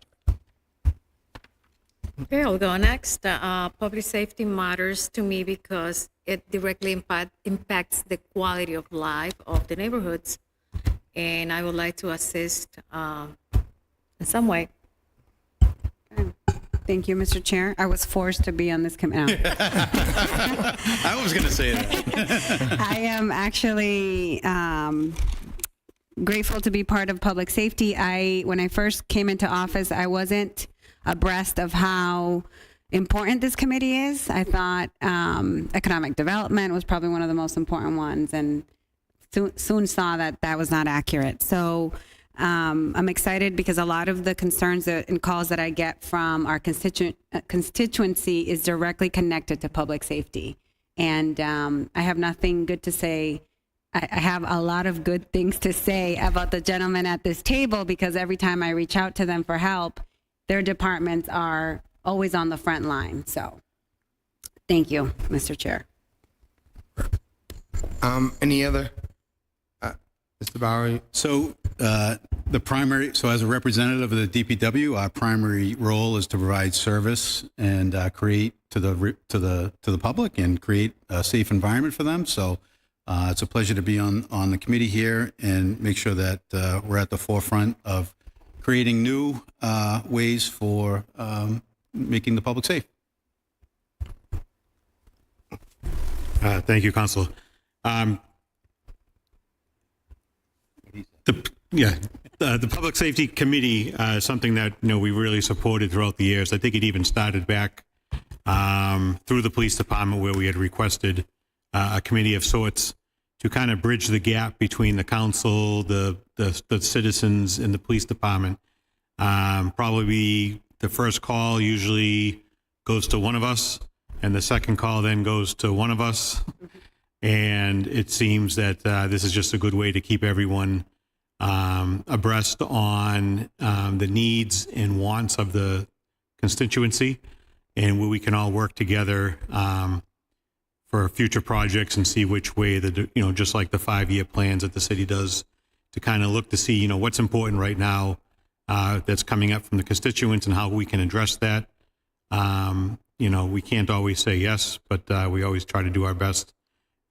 Okay, I'll go next. Public safety matters to me because it directly impacts the quality of life of the neighborhoods. And I would like to assist in some way. Thank you, Mr. Chair. I was forced to be on this committee. I was going to say that. I am actually grateful to be part of public safety. When I first came into office, I wasn't abreast of how important this committee is. I thought economic development was probably one of the most important ones, and soon saw that that was not accurate. So I'm excited because a lot of the concerns and calls that I get from our constituency is directly connected to public safety. And I have nothing good to say. I have a lot of good things to say about the gentlemen at this table because every time I reach out to them for help, their departments are always on the front line. So thank you, Mr. Chair. any other? Mr. Bowery? So as a representative of the DPW, our primary role is to provide service and create to the public and create a safe environment for them. So it's a pleasure to be on the committee here and make sure that we're at the forefront of creating new ways for making the public safe. Thank you, Council. The Public Safety Committee is something that we really supported throughout the years. I think it even started back through the police department where we had requested a committee of sorts to kind of bridge the gap between the council, the citizens, and the police department. Probably the first call usually goes to one of us, and the second call then goes to one of us. And it seems that this is just a good way to keep everyone abreast on the needs and wants of the constituency, and where we can all work together for future projects and see which way just like the 5-year plans that the city does, to kind of look to see what's important right now that's coming up from the constituents and how we can address that. We can't always say yes, but we always try to do our best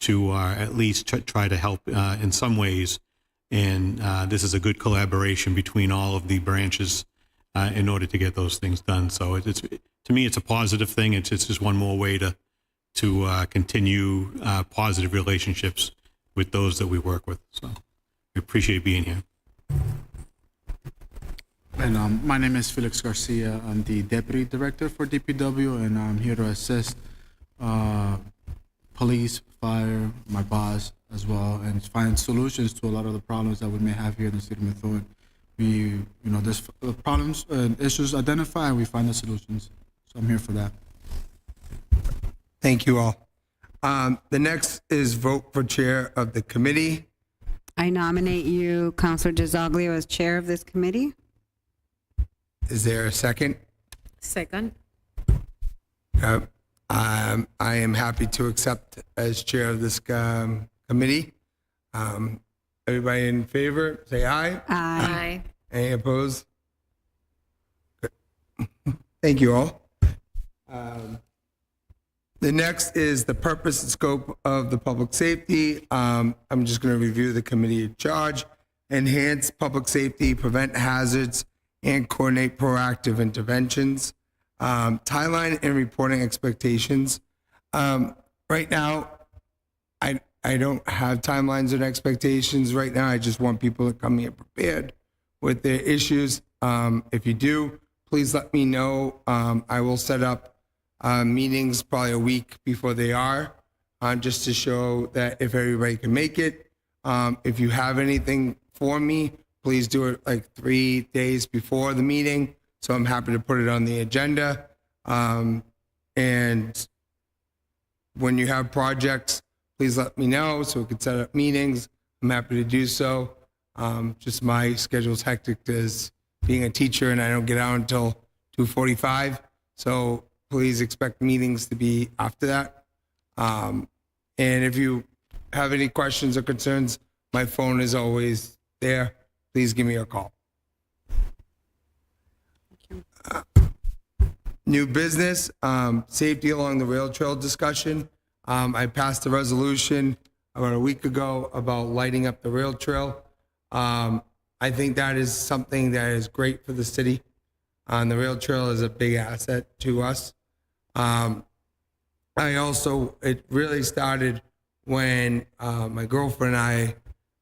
to at least try to help in some ways. And this is a good collaboration between all of the branches in order to get those things done. So to me, it's a positive thing. It's just one more way to continue positive relationships with those that we work with. So we appreciate being here. And my name is Felix Garcia. I'm the Deputy Director for DPW, and I'm here to assist police, fire, my boss as well, and find solutions to a lot of the problems that we may have here in the city of Methuen. There's problems and issues identified, and we find the solutions. So I'm here for that. Thank you all. The next is vote for chair of the committee. I nominate you, Councilor DeZoglio, as chair of this committee. Is there a second? Second. I am happy to accept as chair of this committee. Everybody in favor, say aye. Aye. Aye. Any opposed? Thank you all. The next is the purpose and scope of the public safety. I'm just going to review the committee in charge. Enhance public safety, prevent hazards, and coordinate proactive interventions. Timeline and reporting expectations. Right now, I don't have timelines and expectations right now. I just want people to come here prepared with their issues. If you do, please let me know. I will set up meetings probably a week before they are, just to show that if everybody can make it. If you have anything for me, please do it like 3 days before the meeting. So I'm happy to put it on the agenda. And when you have projects, please let me know so we can set up meetings. I'm happy to do so. Just my schedule's hectic as being a teacher, and I don't get out until 2:45. So please expect meetings to be after that. And if you have any questions or concerns, my phone is always there. Please give me a call. New business, safety along the rail trail discussion. I passed a resolution about a week ago about lighting up the rail trail. I think that is something that is great for the city. The rail trail is a big asset to us. It really started when my girlfriend and I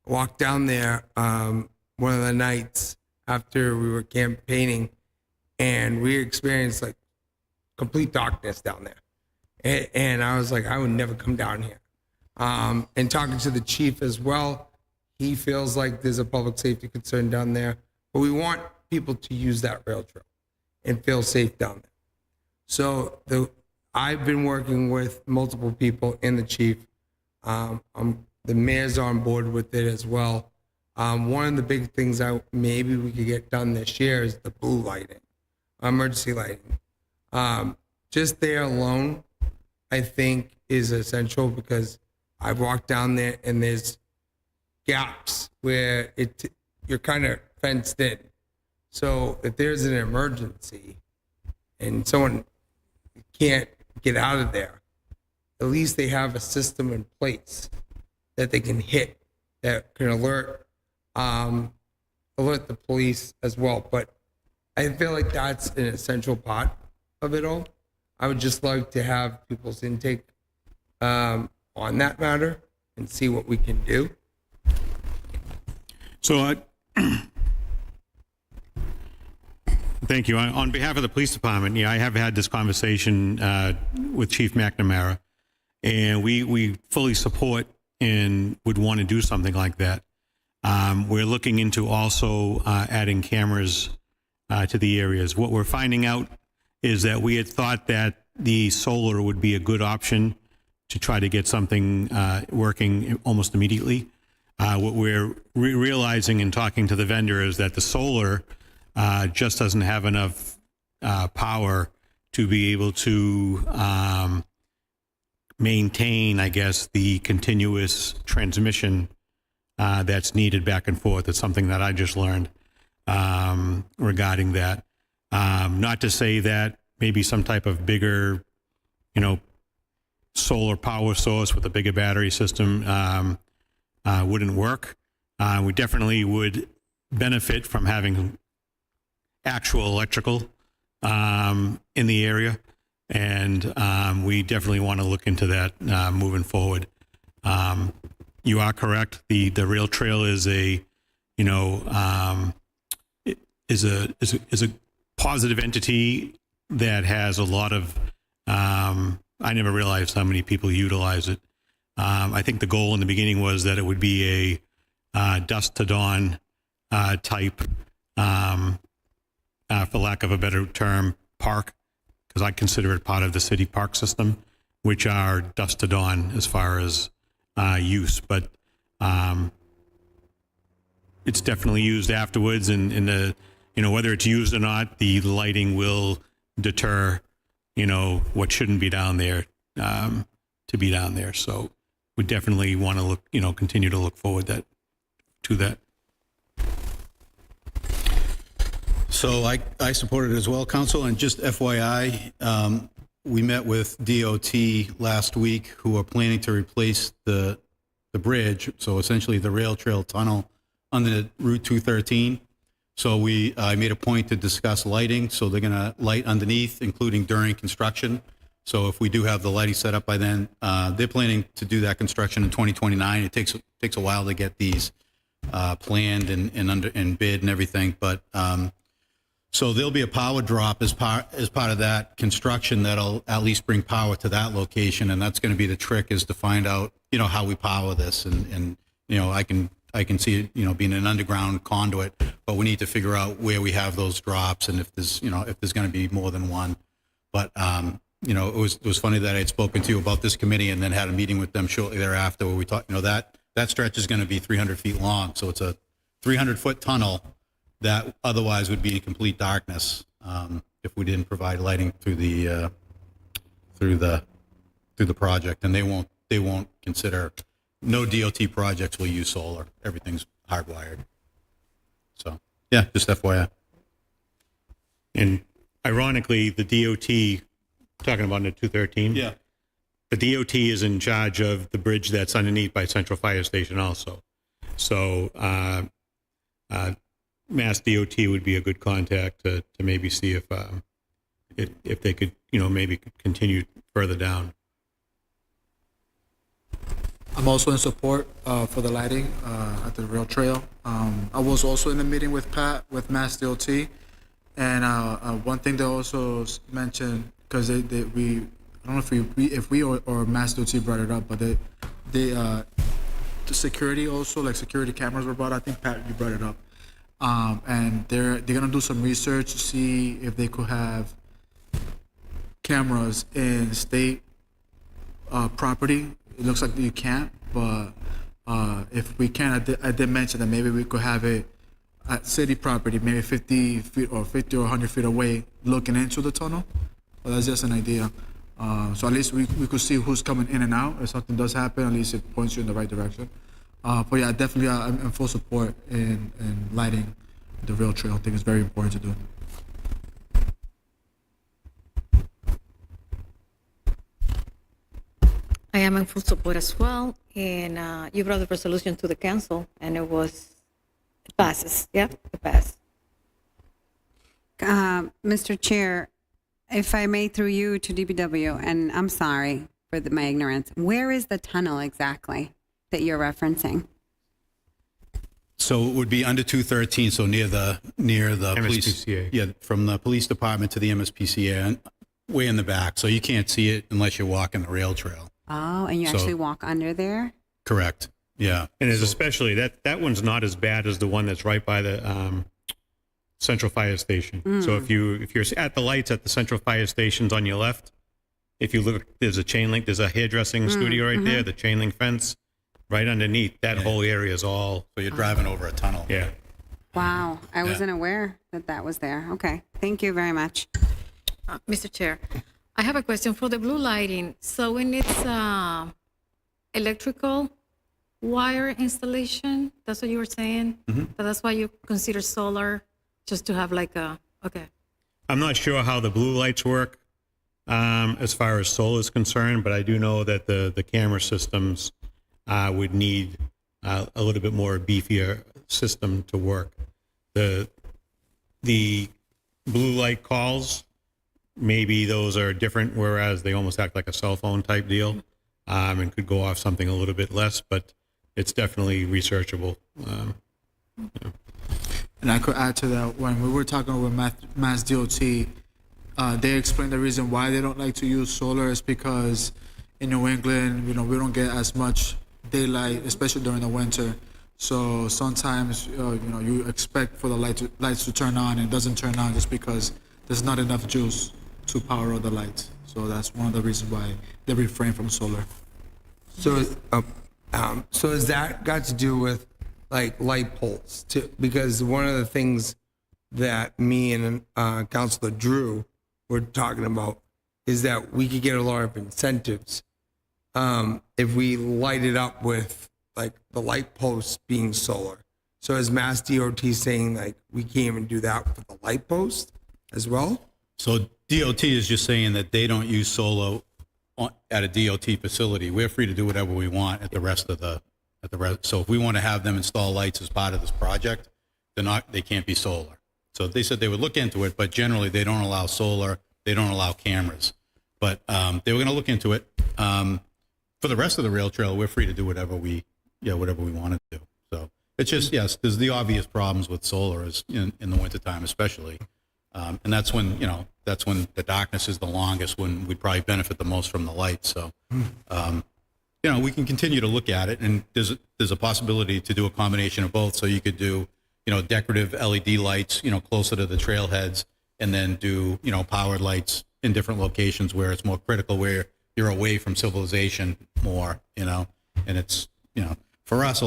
walked down there one of the nights after we were campaigning, and we experienced like complete darkness down there. And I was like, I would never come down here. And talking to the chief as well, he feels like there's a public safety concern down there, but we want people to use that rail trail and feel safe down there. So I've been working with multiple people and the chief. The mayor's on board with it as well. One of the big things that maybe we could get done this year is the blue lighting, emergency lighting. Just there alone, I think, is essential because I've walked down there and there's gaps where you're kind of fenced in. So if there's an emergency and someone can't get out of there, at least they have a system in place that they can hit that can alert the police as well. But I feel like that's an essential part of it all. I would just like to have people's intake on that matter and see what we can do. So, thank you. On behalf of the police department, I have had this conversation with Chief McNamara, and we fully support and would want to do something like that. We're looking into also adding cameras to the areas. What we're finding out is that we had thought that the solar would be a good option to try to get something working almost immediately. What we're realizing in talking to the vendor is that the solar just doesn't have enough power to be able to maintain, I guess, the continuous transmission that's needed back and forth. It's something that I just learned regarding that. Not to say that maybe some type of bigger, solar power source with a bigger battery system wouldn't work. We definitely would benefit from having actual electrical in the area, and we definitely want to look into that moving forward. You are correct. The rail trail is a positive entity that has a lot of. I never realized how many people utilize it. I think the goal in the beginning was that it would be a dusk to dawn type, for lack of a better term, park, because I consider it part of the city park system, which are dusk to dawn as far as use. But it's definitely used afterwards, and whether it's used or not, the lighting will deter what shouldn't be down there to be down there. So we definitely want to look, continue to look forward to that. So I support it as well, Council, and just FYI, we met with DOT last week, who are planning to replace the bridge, so essentially the rail trail tunnel under Route 213. So I made a point to discuss lighting, so they're gonna light underneath, including during construction. So if we do have the lighting set up by then, they're planning to do that construction in 2029. It takes a while to get these planned and bid and everything, but so there'll be a power drop as part of that construction that'll at least bring power to that location, and that's going to be the trick, is to find out, how we power this, and I can see it, being an underground conduit, but we need to figure out where we have those drops and if there's going to be more than one. But it was funny that I had spoken to you about this committee and then had a meeting with them shortly thereafter where we talked, that stretch is going to be 300 feet long, so it's a 300-foot tunnel that otherwise would be in complete darkness if we didn't provide lighting through the project. And they won't consider, no DOT projects will use solar. Everything's hardwired. So yeah, just FYI. And ironically, the DOT, talking about the 213. Yeah. The DOT is in charge of the bridge that's underneath by Central Fire Station also. So Mass DOT would be a good contact to maybe see if they could, maybe continue further down. I'm also in support for the lighting at the rail trail. I was also in the meeting with Pat with Mass DOT, and one thing they also mentioned, because I don't know if we or Mass DOT brought it up, but the security also, like security cameras were brought. I think Pat, you brought it up, and they're gonna do some research to see if they could have cameras in state property. It looks like you can't, but if we can, I did mention that maybe we could have it at city property, maybe 50 feet or 50 or 100 feet away, looking into the tunnel. Well, that's just an idea. So at least we could see who's coming in and out. If something does happen, at least it points you in the right direction. But yeah, definitely I'm in full support in lighting the rail trail. I think it's very important to do. I am in full support as well, and you brought the resolution to the council, and it passes. Yeah, it passed. Mr. Chair, if I may, through you to DPW, and I'm sorry for my ignorance, where is the tunnel exactly that you're referencing? So it would be under 213, so near the police. MSPCA. Yeah, from the police department to the MSPCA, and way in the back. So you can't see it unless you're walking the rail trail. Oh, and you So- actually walk under there? Correct. Yeah. And it's especially that one's not as bad as the one that's right by the Central Fire Station. So if you're at the lights at the Central Fire Stations on your left, if you look, there's a chain link, there's a hairdressing studio right there, the chain link fence, right underneath that whole area is all. So you're driving over a tunnel. Yeah. Wow, I wasn't aware that was there. Okay, thank you very much. Mr. Chair, I have a question for the blue lighting. So when it's electrical wire installation, that's what you were saying? So that's why you consider solar, just to have okay. I'm not sure how the blue lights work as far as solar is concerned, but I do know that the camera systems would need a little bit more beefier system to work. The blue light calls, maybe those are different, whereas they almost act like a cell phone type deal, and could go off something a little bit less, but it's definitely researchable. And I could add to that, when we were talking with Mass DOT, they explained the reason why they don't like to use solar is because in New England, we don't get as much daylight, especially during the winter. So sometimes, you expect for the lights to turn on, and it doesn't turn on just because there's not enough juice to power all the lights. So that's one of the reasons why they refrain from solar. So, so has that got to do with like light poles too? Because one of the things that me and Councilor Drew were talking about is that we could get a lot of incentives if we light it up with like the light posts being solar. So is Mass DOT saying like we can't even do that for the light post as well? So DOT is just saying that they don't use solar at a DOT facility. We're free to do whatever we want at the rest of the, so if we want to have them install lights as part of this project, they can't be solar. So they said they would look into it, but generally they don't allow solar, they don't allow cameras. But they were going to look into it. For the rest of the rail trail, we're free to do whatever we want to do. So it's just, yes, there's the obvious problems with solar is in the wintertime especially. And that's when, that's when the darkness is the longest, when we'd probably benefit the most from the light. So, we can continue to look at it, and there's a possibility to do a combination of both. So you could do, decorative LED lights, closer to the trailheads, and then do, powered lights in different locations where it's more critical, where you're away from civilization more, and it's, for us,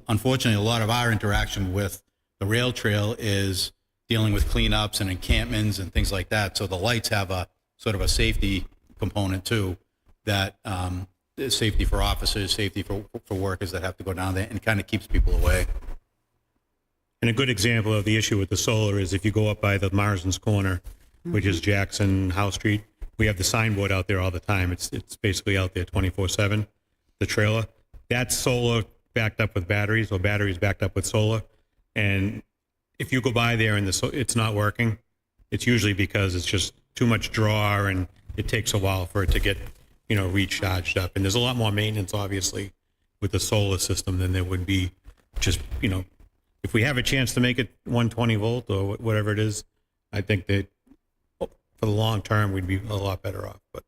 unfortunately, a lot of our interaction with the rail trail is dealing with cleanups and encampments and things like that. So the lights have a sort of a safety component too, that is safety for officers, safety for workers that have to go down there, and kind of keeps people away. And a good example of the issue with the solar is if you go up by the Marsden's Corner, which is Jackson House Street, we have the signboard out there all the time. It's basically out there 24/7, the trailer. That's solar backed up with batteries, or batteries backed up with solar. And if you go by there and it's not working, it's usually because it's just too much draw, and it takes a while for it to get, recharged up. And there's a lot more maintenance, obviously, with the solar system than there would be just, if we have a chance to make it 120 volt or whatever it is, I think that for the long term, we'd be a lot better off. But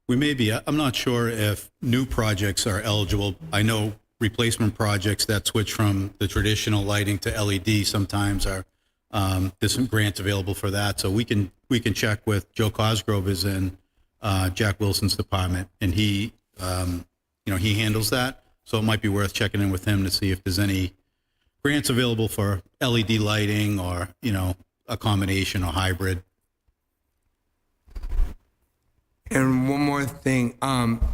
We may be. I'm not sure if new projects are eligible. I know replacement projects that switch from the traditional lighting to LED sometimes are, there's some grants available for that. So we can check with Joe Cosgrove is in Jack Wilson's department, and he handles that. So it might be worth checking in with him to see if there's any grants available for LED lighting, or, a combination or hybrid. And one more thing,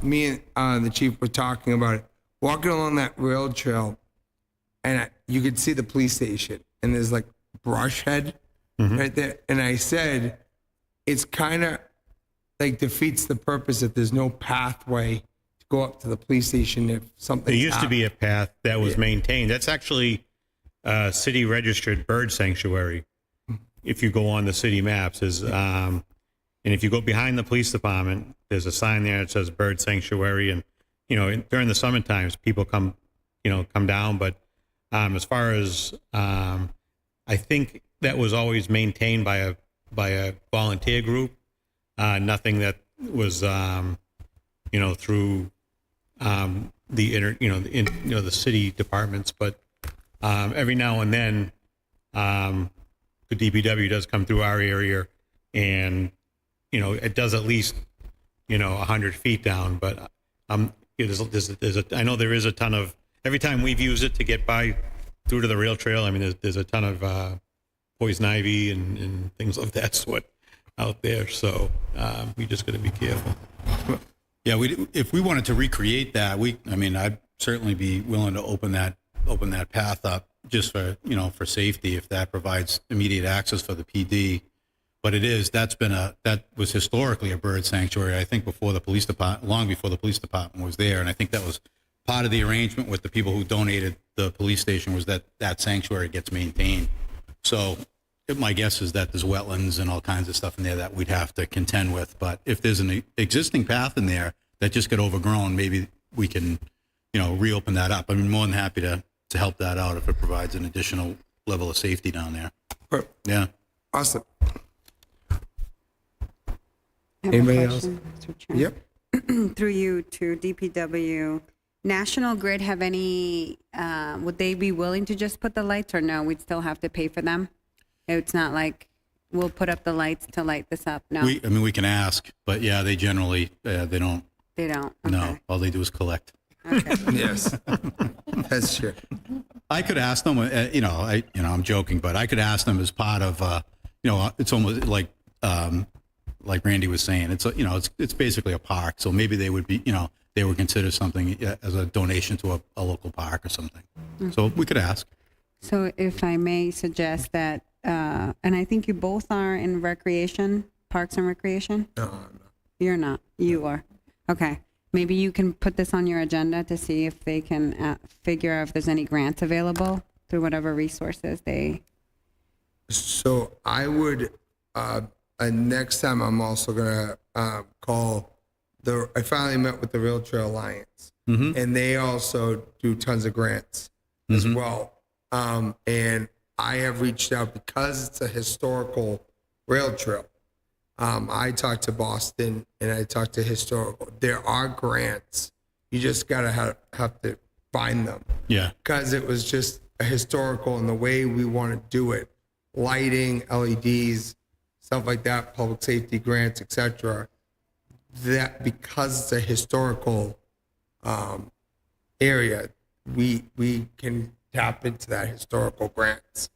me and the chief were talking about it. Walking along that rail trail, and you could see the police station, and there's like brush head right there. And I said, it's kind of like defeats the purpose if there's no pathway to go up to the police station if something. there used to be a path that was maintained. That's actually a city registered bird sanctuary. If you go on the city maps, and if you go behind the police department, there's a sign there that says bird sanctuary. And, during the summer times, people come down. But as far as, I think that was always maintained by a volunteer group. Nothing that was, through the city departments. But every now and then, the DPW does come through our area, and it does at least 100 feet down. But I know there is a ton of, every time we've used it to get by through to the rail trail, I mean, there's a ton of poison ivy and things of that sort out there. So we just got to be careful. Yeah, if we wanted to recreate that, I'd certainly be willing to open that path up just for, for safety, if that provides immediate access for the PD. But that was historically a bird sanctuary, I think, before the police department, long before the police department was there. And I think that was part of the arrangement with the people who donated the police station, was that sanctuary gets maintained. So my guess is that there's wetlands and all kinds of stuff in there that we'd have to contend with. But if there's an existing path in there that just got overgrown, maybe we can, reopen that up. I'm more than happy to help that out if it provides an additional level of safety down there. Yeah. Awesome. I have a Anybody question, Mr. Chair. Yep. Through you to DPW. National Grid have any, would they be willing to just put the lights, or no, we'd still have to pay for them? It's not like we'll put up the lights to light this up, no? We can ask, but yeah, they generally, they don't. They don't, No, okay. all they do is collect. Okay. Yes. That's true. I could ask them, I'm joking, but I could ask them as part of, it's almost like Randy was saying, it's basically a park. So maybe they would be, they would consider something as a donation to a local park or something. So we could ask. So if I may suggest that, and I think you both are in recreation, parks and recreation? No, I'm not. You're not. You are. Okay. Maybe you can put this on your agenda to see if they can figure out if there's any grants available through whatever resources they. So I would, next time I'm also going to call I finally met with the Rail Trail Alliance, and they also do tons of grants as well. And I have reached out because it's a historical rail trail. I talked to Boston and I talked to historical. There are grants. You just got to have to find them. Yeah. Because it was just a historical and the way we want to do it, lighting, LEDs, stuff like that, public safety grants, etc. That because it's a historical area, we can tap into that historical grants.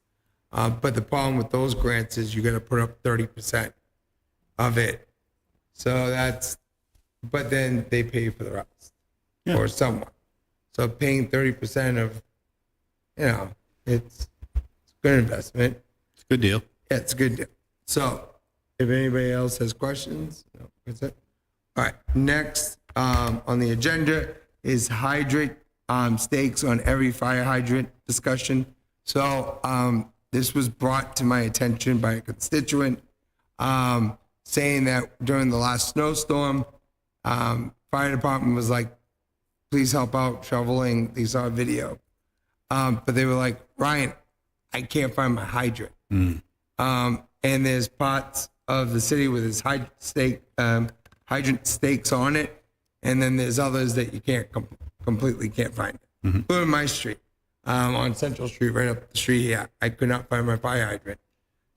But the problem with those grants is you got to put up 30% of it. So but then they pay for the rest or someone. So paying 30% of, it's a good investment. It's a good deal. Yeah, it's a good deal. So if anybody else has questions, no, that's it. All right, next on the agenda is hydrant stakes on every fire hydrant discussion. So this was brought to my attention by a constituent saying that during the last snowstorm, fire department was like, please help out shoveling. They saw a video. But they were like, Ryan, I can't find my hydrant. And there's parts of the city with this hydrant stakes on it. And then there's others that you can't completely can't find it. Including my street, on Central Street, right up the street here. I could not find my fire hydrant.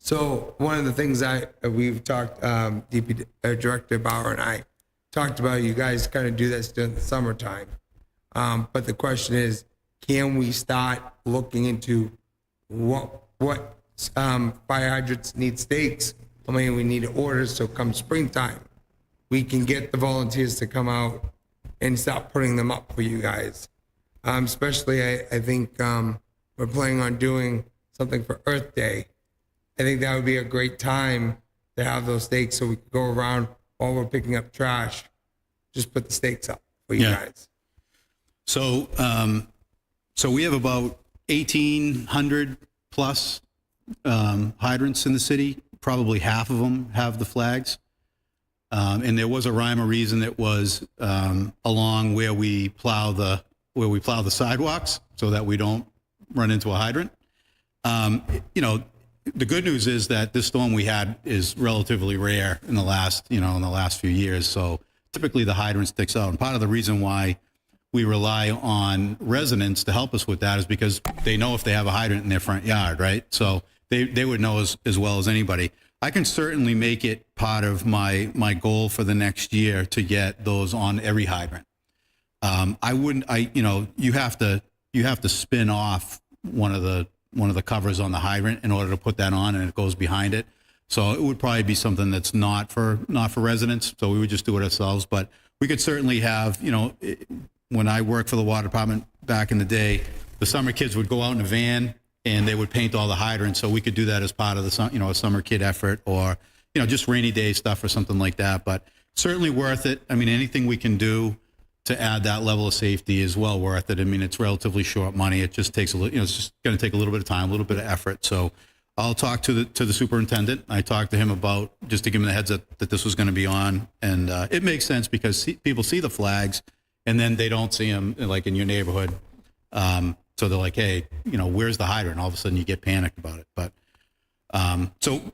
So one of the things we've talked, DP Director Bauer and I talked about, you guys kind of do this during the summertime. But the question is, can we start looking into what fire hydrants need stakes? I mean, we need orders, so come springtime, we can get the volunteers to come out and start putting them up for you guys. Especially, I think we're planning on doing something for Earth Day. I think that would be a great time to have those stakes so we can go around while we're picking up trash. Just put the stakes up for you guys. So, so we have about 1,800 plus hydrants in the city. Probably half of them have the flags. And there was a rhyme or reason that was along where we plow the sidewalks so that we don't run into a hydrant. The good news is that this storm we had is relatively rare in the last few years. So typically the hydrant sticks out. And part of the reason why we rely on residents to help us with that is because they know if they have a hydrant in their front yard, right? So they would know as well as anybody. I can certainly make it part of my goal for the next year to get those on every hydrant. You have to spin off one of the covers on the hydrant in order to put that on, and it goes behind it. So it would probably be something that's not for residents. So we would just do it ourselves. But we could certainly have, when I worked for the water department back in the day, the summer kids would go out in a van and they would paint all the hydrants. So we could do that as part of the, a summer kid effort, or, just rainy day stuff or something like that. But certainly worth it. I mean, anything we can do to add that level of safety is well worth it. I mean, it's relatively short money. It just takes it's just going to take a little bit of time, a little bit of effort. So I'll talk to the superintendent. I talked to him about, just to give him the heads up that this was going to be on. And it makes sense because people see the flags and then they don't see them like in your neighborhood. So they're like, hey, where's the hydrant? All of a sudden you get panicked about it. But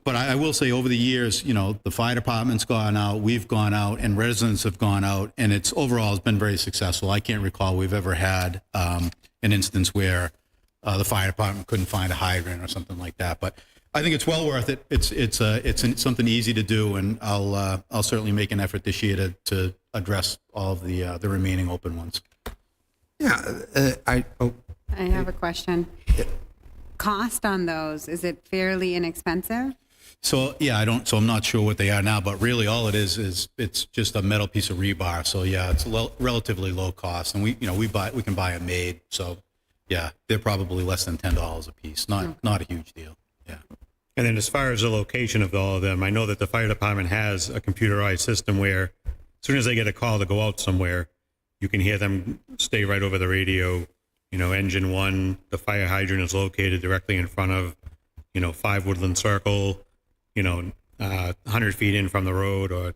but I will say over the years, the fire department's gone out, we've gone out, and residents have gone out, and it's overall has been very successful. I can't recall we've ever had an instance where the fire department couldn't find a hydrant or something like that. But I think it's well worth it. It's something easy to do, and I'll certainly make an effort this year to address all of the remaining open ones. Yeah, I have a question. Cost on those, is it fairly inexpensive? So yeah, so I'm not sure what they are now, but really all it is it's just a metal piece of rebar. So yeah, it's relatively low cost, and we can buy them made. So yeah, they're probably less than $10 a piece. Not a huge deal. Yeah. And then as far as the location of all of them, I know that the fire department has a computerized system where as soon as they get a call to go out somewhere, you can hear them stay right over the radio. Engine 1, the fire hydrant is located directly in front of, 5 Woodland Circle, 100 feet in from the road, or,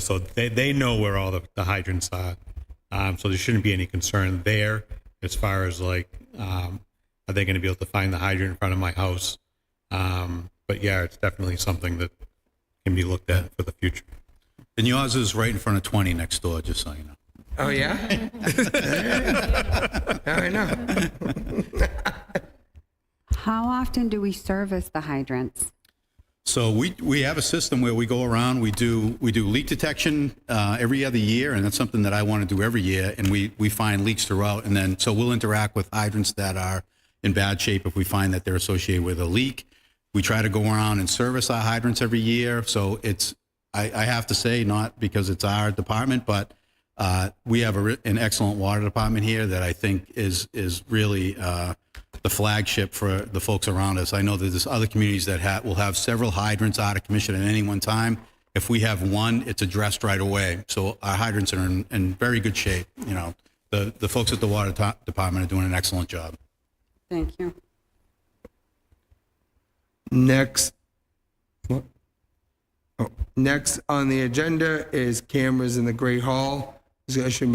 so they know where all the hydrants are. So there shouldn't be any concern there as far as like, are they going to be able to find the hydrant in front of my house? But yeah, it's definitely something that can be looked at for the future. And yours is right in front of 20 next door, just so you know. Oh, yeah? I know. How often do we service the hydrants? So we have a system where we go around, we do leak detection every other year, and that's something that I want to do every year, and we find leaks throughout, and then so we'll interact with hydrants that are in bad shape if we find that they're associated with a leak. We try to go around and service our hydrants every year. So I have to say, not because it's our department, but we have an excellent water department here that I think is really the flagship for the folks around us. I know that there's other communities that will have several hydrants out of commission at any one time. If we have one, it's addressed right away. So our hydrants are in very good shape. The folks at the water department are doing an excellent job. Thank you. Next. What? Oh, next on the agenda is cameras in the Great Hall. Discussion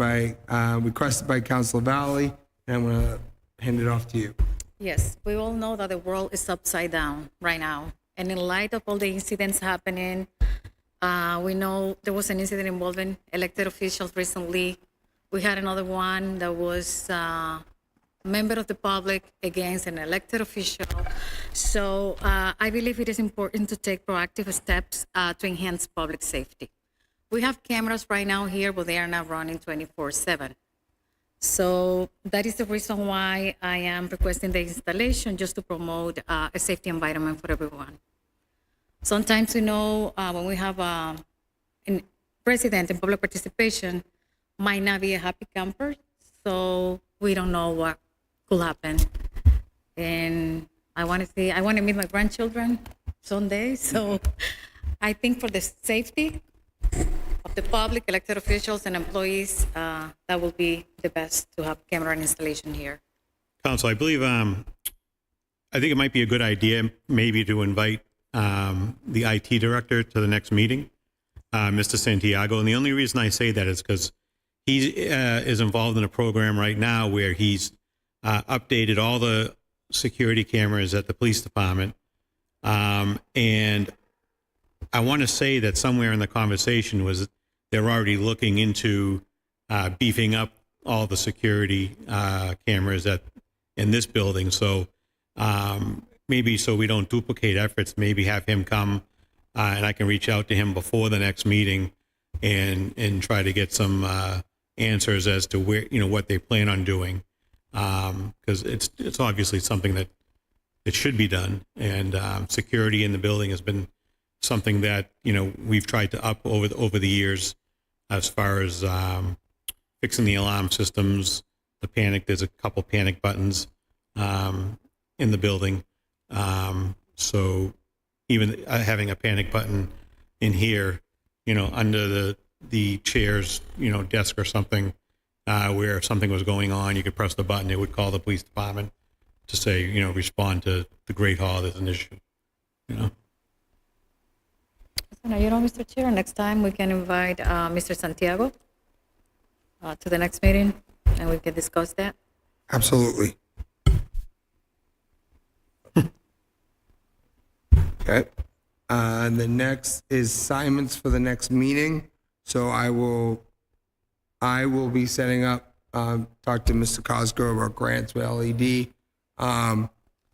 requested by Councilor Valley, and I'm going to hand it off to you. Yes, we all know that the world is upside down right now. And in light of all the incidents happening, we know there was an incident involving elected officials recently. We had another one that was a member of the public against an elected official. So I believe it is important to take proactive steps to enhance public safety. We have cameras right now here, but they are not running 24/7. So that is the reason why I am requesting the installation, just to promote a safety environment for everyone. Sometimes, when we have a president in public participation, might not be a happy camper, so we don't know what could happen. And I want to meet my grandchildren someday, so I think for the safety of the public, elected officials, and employees, that will be the best to have camera installation here. Council, I believe, I think it might be a good idea maybe to invite the IT director to the next meeting, Mr. Santiago. And the only reason I say that is because he is involved in a program right now where he's updated all the security cameras at the police department. And I want to say that somewhere in the conversation was they're already looking into beefing up all the security cameras in this building. So maybe so we don't duplicate efforts, maybe have him come and I can reach out to him before the next meeting and try to get some answers as to where, what they plan on doing. Because it's obviously something that it should be done. And security in the building has been something that, we've tried to up over the years as far as fixing the alarm systems, there's a couple panic buttons in the building. So even having a panic button in here, under the chair's, desk or something, where if something was going on, you could press the button, it would call the police department to say, respond to the Great Hall, there's an issue, So, Mr. Chair, next time we can invite Mr. Santiago to the next meeting, and we can discuss that. Absolutely. Okay. The next is assignments for the next meeting. So I will be setting up, talk to Mr. Cosgrove about grants with LED.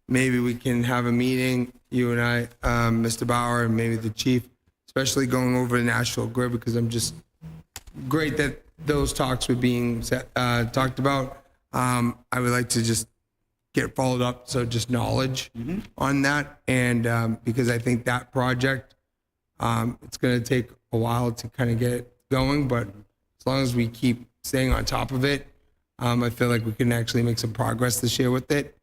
Maybe we can have a meeting, you and I, Mr. Bauer, and maybe the chief, especially going over the National Grid, because I'm just great that those talks were being talked about. I would like to just get followed up. So just knowledge on that. And because I think that project, it's going to take a while to kind of get going, but as long as we keep staying on top of it, I feel like we can actually make some progress this year with it.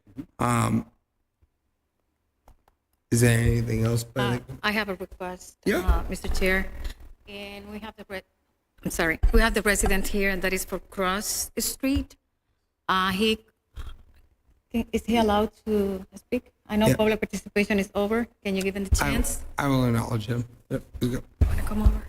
Is there anything else? I have a request, Yeah. Mr. Chair. And we have we have the resident here that is for Cross Street. Is he allowed to speak? I know Yeah. public participation is over. Can you give him the chance? I will acknowledge him. Yep, here we go. Want to come over?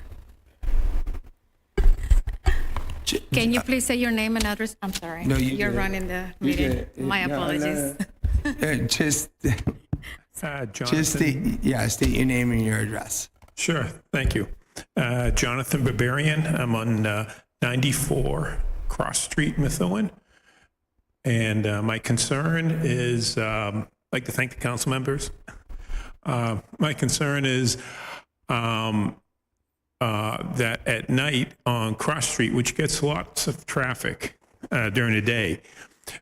Can you please say your name and address? I'm sorry. No, you You're did it. running the You meeting. did it. My No, no, apologies. no. Just Jonathan, state your name and your address. sure, thank you. Jonathan Barbarian, I'm on 94 Cross Street, Methuen. And my concern is, I'd like to thank the council members. My concern is that at night on Cross Street, which gets lots of traffic during the day,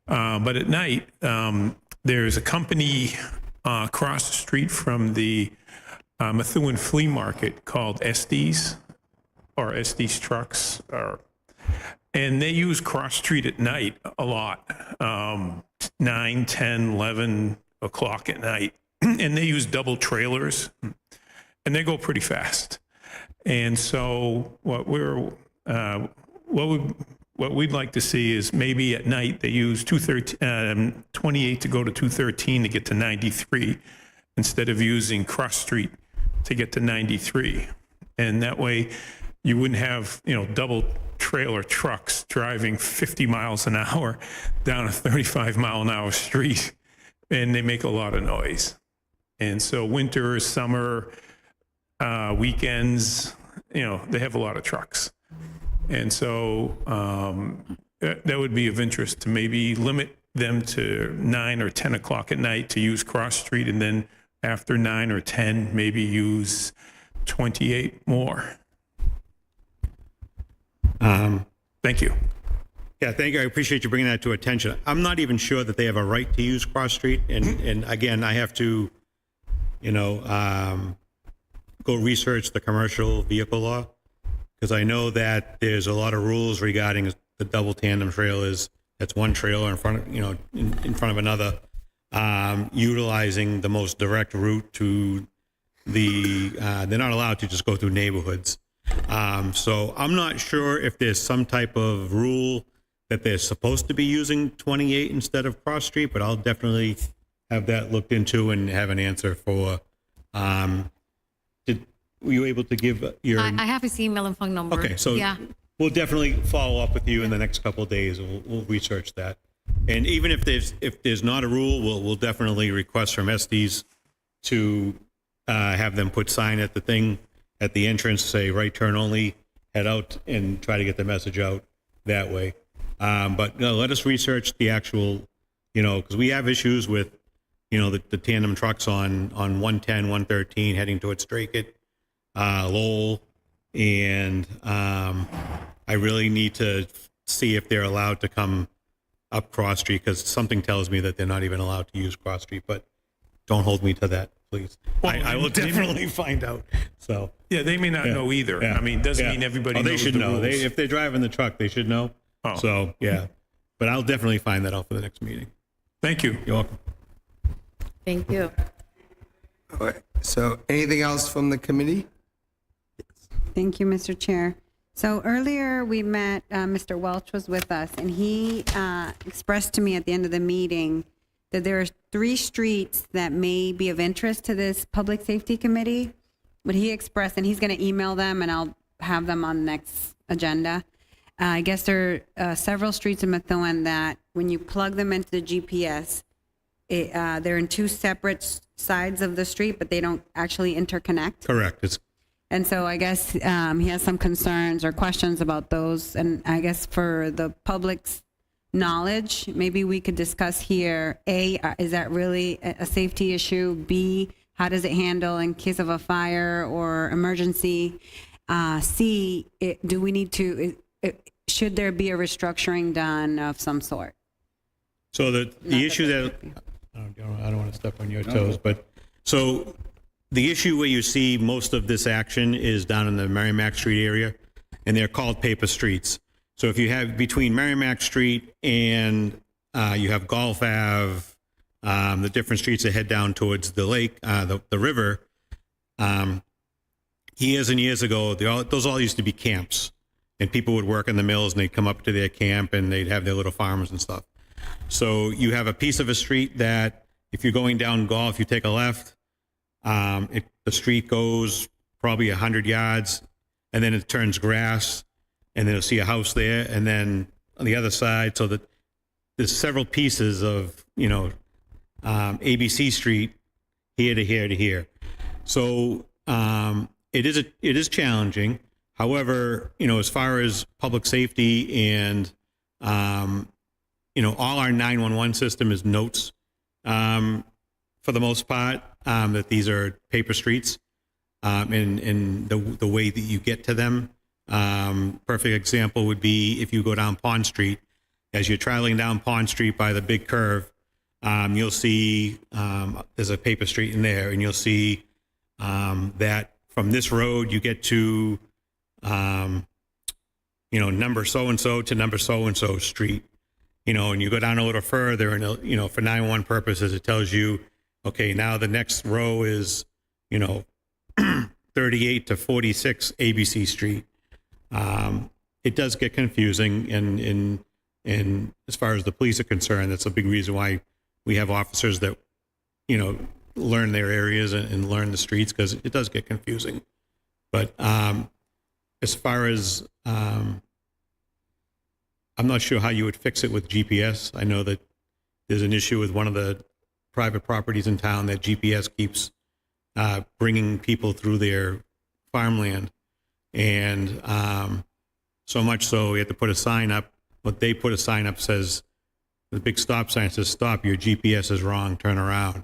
but at night, there's a company across the street from the Methuen Flea Market called Estes, or Estes Trucks, and they use Cross Street at night a lot, 9, 10, 11 o'clock at night, and they use double trailers, and they go pretty fast. And so what we'd like to see is maybe at night they use 28 to go to 213 to get to 93 instead of using Cross Street to get to 93. And that way you wouldn't have, double trailer trucks driving 50 miles an hour down a 35 mile an hour street, and they make a lot of noise. And so winter, summer, weekends, they have a lot of trucks. And so that would be of interest to maybe limit them to 9 or 10 o'clock at night to use Cross Street, and then after 9 or 10, maybe use 28 more. Thank you. Yeah, thank you. I appreciate you bringing that to attention. I'm not even sure that they have a right to use Cross Street. And again, I have to, go research the commercial vehicle law, because I know that there's a lot of rules regarding the double tandem trailers. That's one trailer in front of, in front of another, utilizing the most direct route to they're not allowed to just go through neighborhoods. So I'm not sure if there's some type of rule that they're supposed to be using 28 instead of Cross Street, but I'll definitely have that looked into and have an answer for. Were you able to give your? I have his email and phone number. Okay, so yeah. we'll definitely follow up with you in the next couple of days. We'll research that, and even if there's not a rule, we'll definitely request from Estes to have them put sign at the entrance, say right turn only, head out, and try to get the message out that way. But no, let us research the actual, because we have issues with, the tandem trucks on 110, 113 heading towards Dracut, Lowell, and I really need to see if they're allowed to come up Cross Street, because something tells me that they're not even allowed to use Cross Street, but don't hold me to that, please. Well, I will definitely find out. So Yeah, they may not know either. yeah, I mean, doesn't yeah. mean everybody They knows should the know. rules. If they're driving the truck, they should know. Oh. So yeah, but I'll definitely find that out for the next meeting. Thank you. You're welcome. Thank you. All right. So anything else from the committee? Thank you, Mr. Chair. So earlier we met, Mr. Welch was with us, and he expressed to me at the end of the meeting that there are 3 streets that may be of interest to this Public Safety Committee. But he expressed, and he's going to email them, and I'll have them on the next agenda. I guess there are several streets in Methuen that when you plug them into the GPS, they're in 2 separate sides of the street, but they don't actually interconnect. Correct. And so I guess he has some concerns or questions about those. And I guess for the public's knowledge, maybe we could discuss here, A, is that really a safety issue? B, how does it handle in case of a fire or emergency? C, do we need to, should there be a restructuring done of some sort? So the issue that, I don't want to step on your toes, but, so the issue where you see most of this action is down in the Merrimack Street area, and they're called paper streets. So if you have between Merrimack Street and you have Golf Ave, the different streets that head down towards the lake, the river, years and years ago, those all used to be camps, and people would work in the mills, and they'd come up to their camp, and they'd have their little farms and stuff. So you have a piece of a street that, if you're going down Golf, you take a left, the street goes probably 100 yards, and then it turns grass, and then you'll see a house there, and then on the other side, so that there's several pieces of, ABC Street, here to here to here. So it is challenging. However, as far as public safety and all our 911 system is notes, for the most part, that these are paper streets, and the way that you get to them. Perfect example would be if you go down Pond Street. As you're traveling down Pond Street by the big curve, you'll see there's a paper street in there, and you'll see that from this road you get to number so-and-so to number so-and-so street, and you go down a little further, and for 911 purposes, it tells you, okay, now the next row is 38 to 46 ABC Street. It does get confusing, and as far as the police are concerned, that's a big reason why we have officers that learn their areas and learn the streets, because it does get confusing. But as far as I'm not sure how you would fix it with GPS. I know that there's an issue with one of the private properties in town that GPS keeps bringing people through their farmland, and so much so we have to put a sign up. What they put a sign up says, the big stop sign says, "Stop, your GPS is wrong, turn around."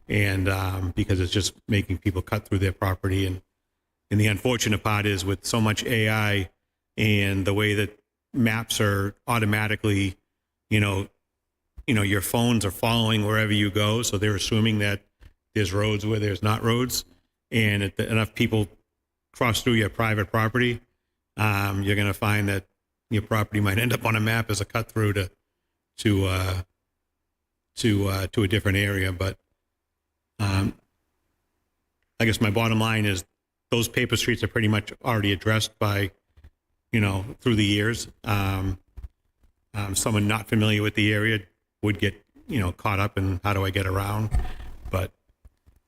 And because it's just making people cut through their property. And the unfortunate part is, with so much AI and the way that maps are automatically, your phones are following wherever you go. So they're assuming that there's roads where there's not roads. And if enough people cross through your private property, you're going to find that your property might end up on a map as a cut through to a different area. But I guess my bottom line is, those paper streets are pretty much already addressed by, through the years. Someone not familiar with the area would get, caught up in, how do I get around? But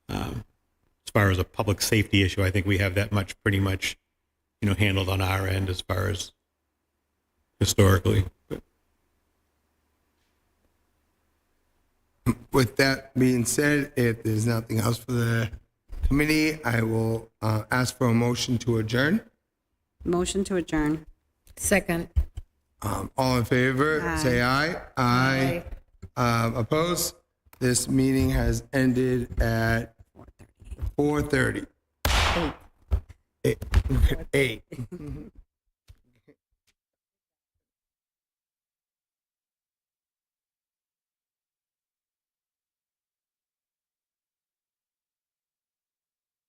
as far as a public safety issue, I think we have that pretty much, handled on our end as far as historically. But With that being said, if there's nothing else for the committee, I will ask for a motion to adjourn. Motion to adjourn. Second. All in favor, Aye. say aye. Aye. Opposed? This meeting has ended at 4:30. 8.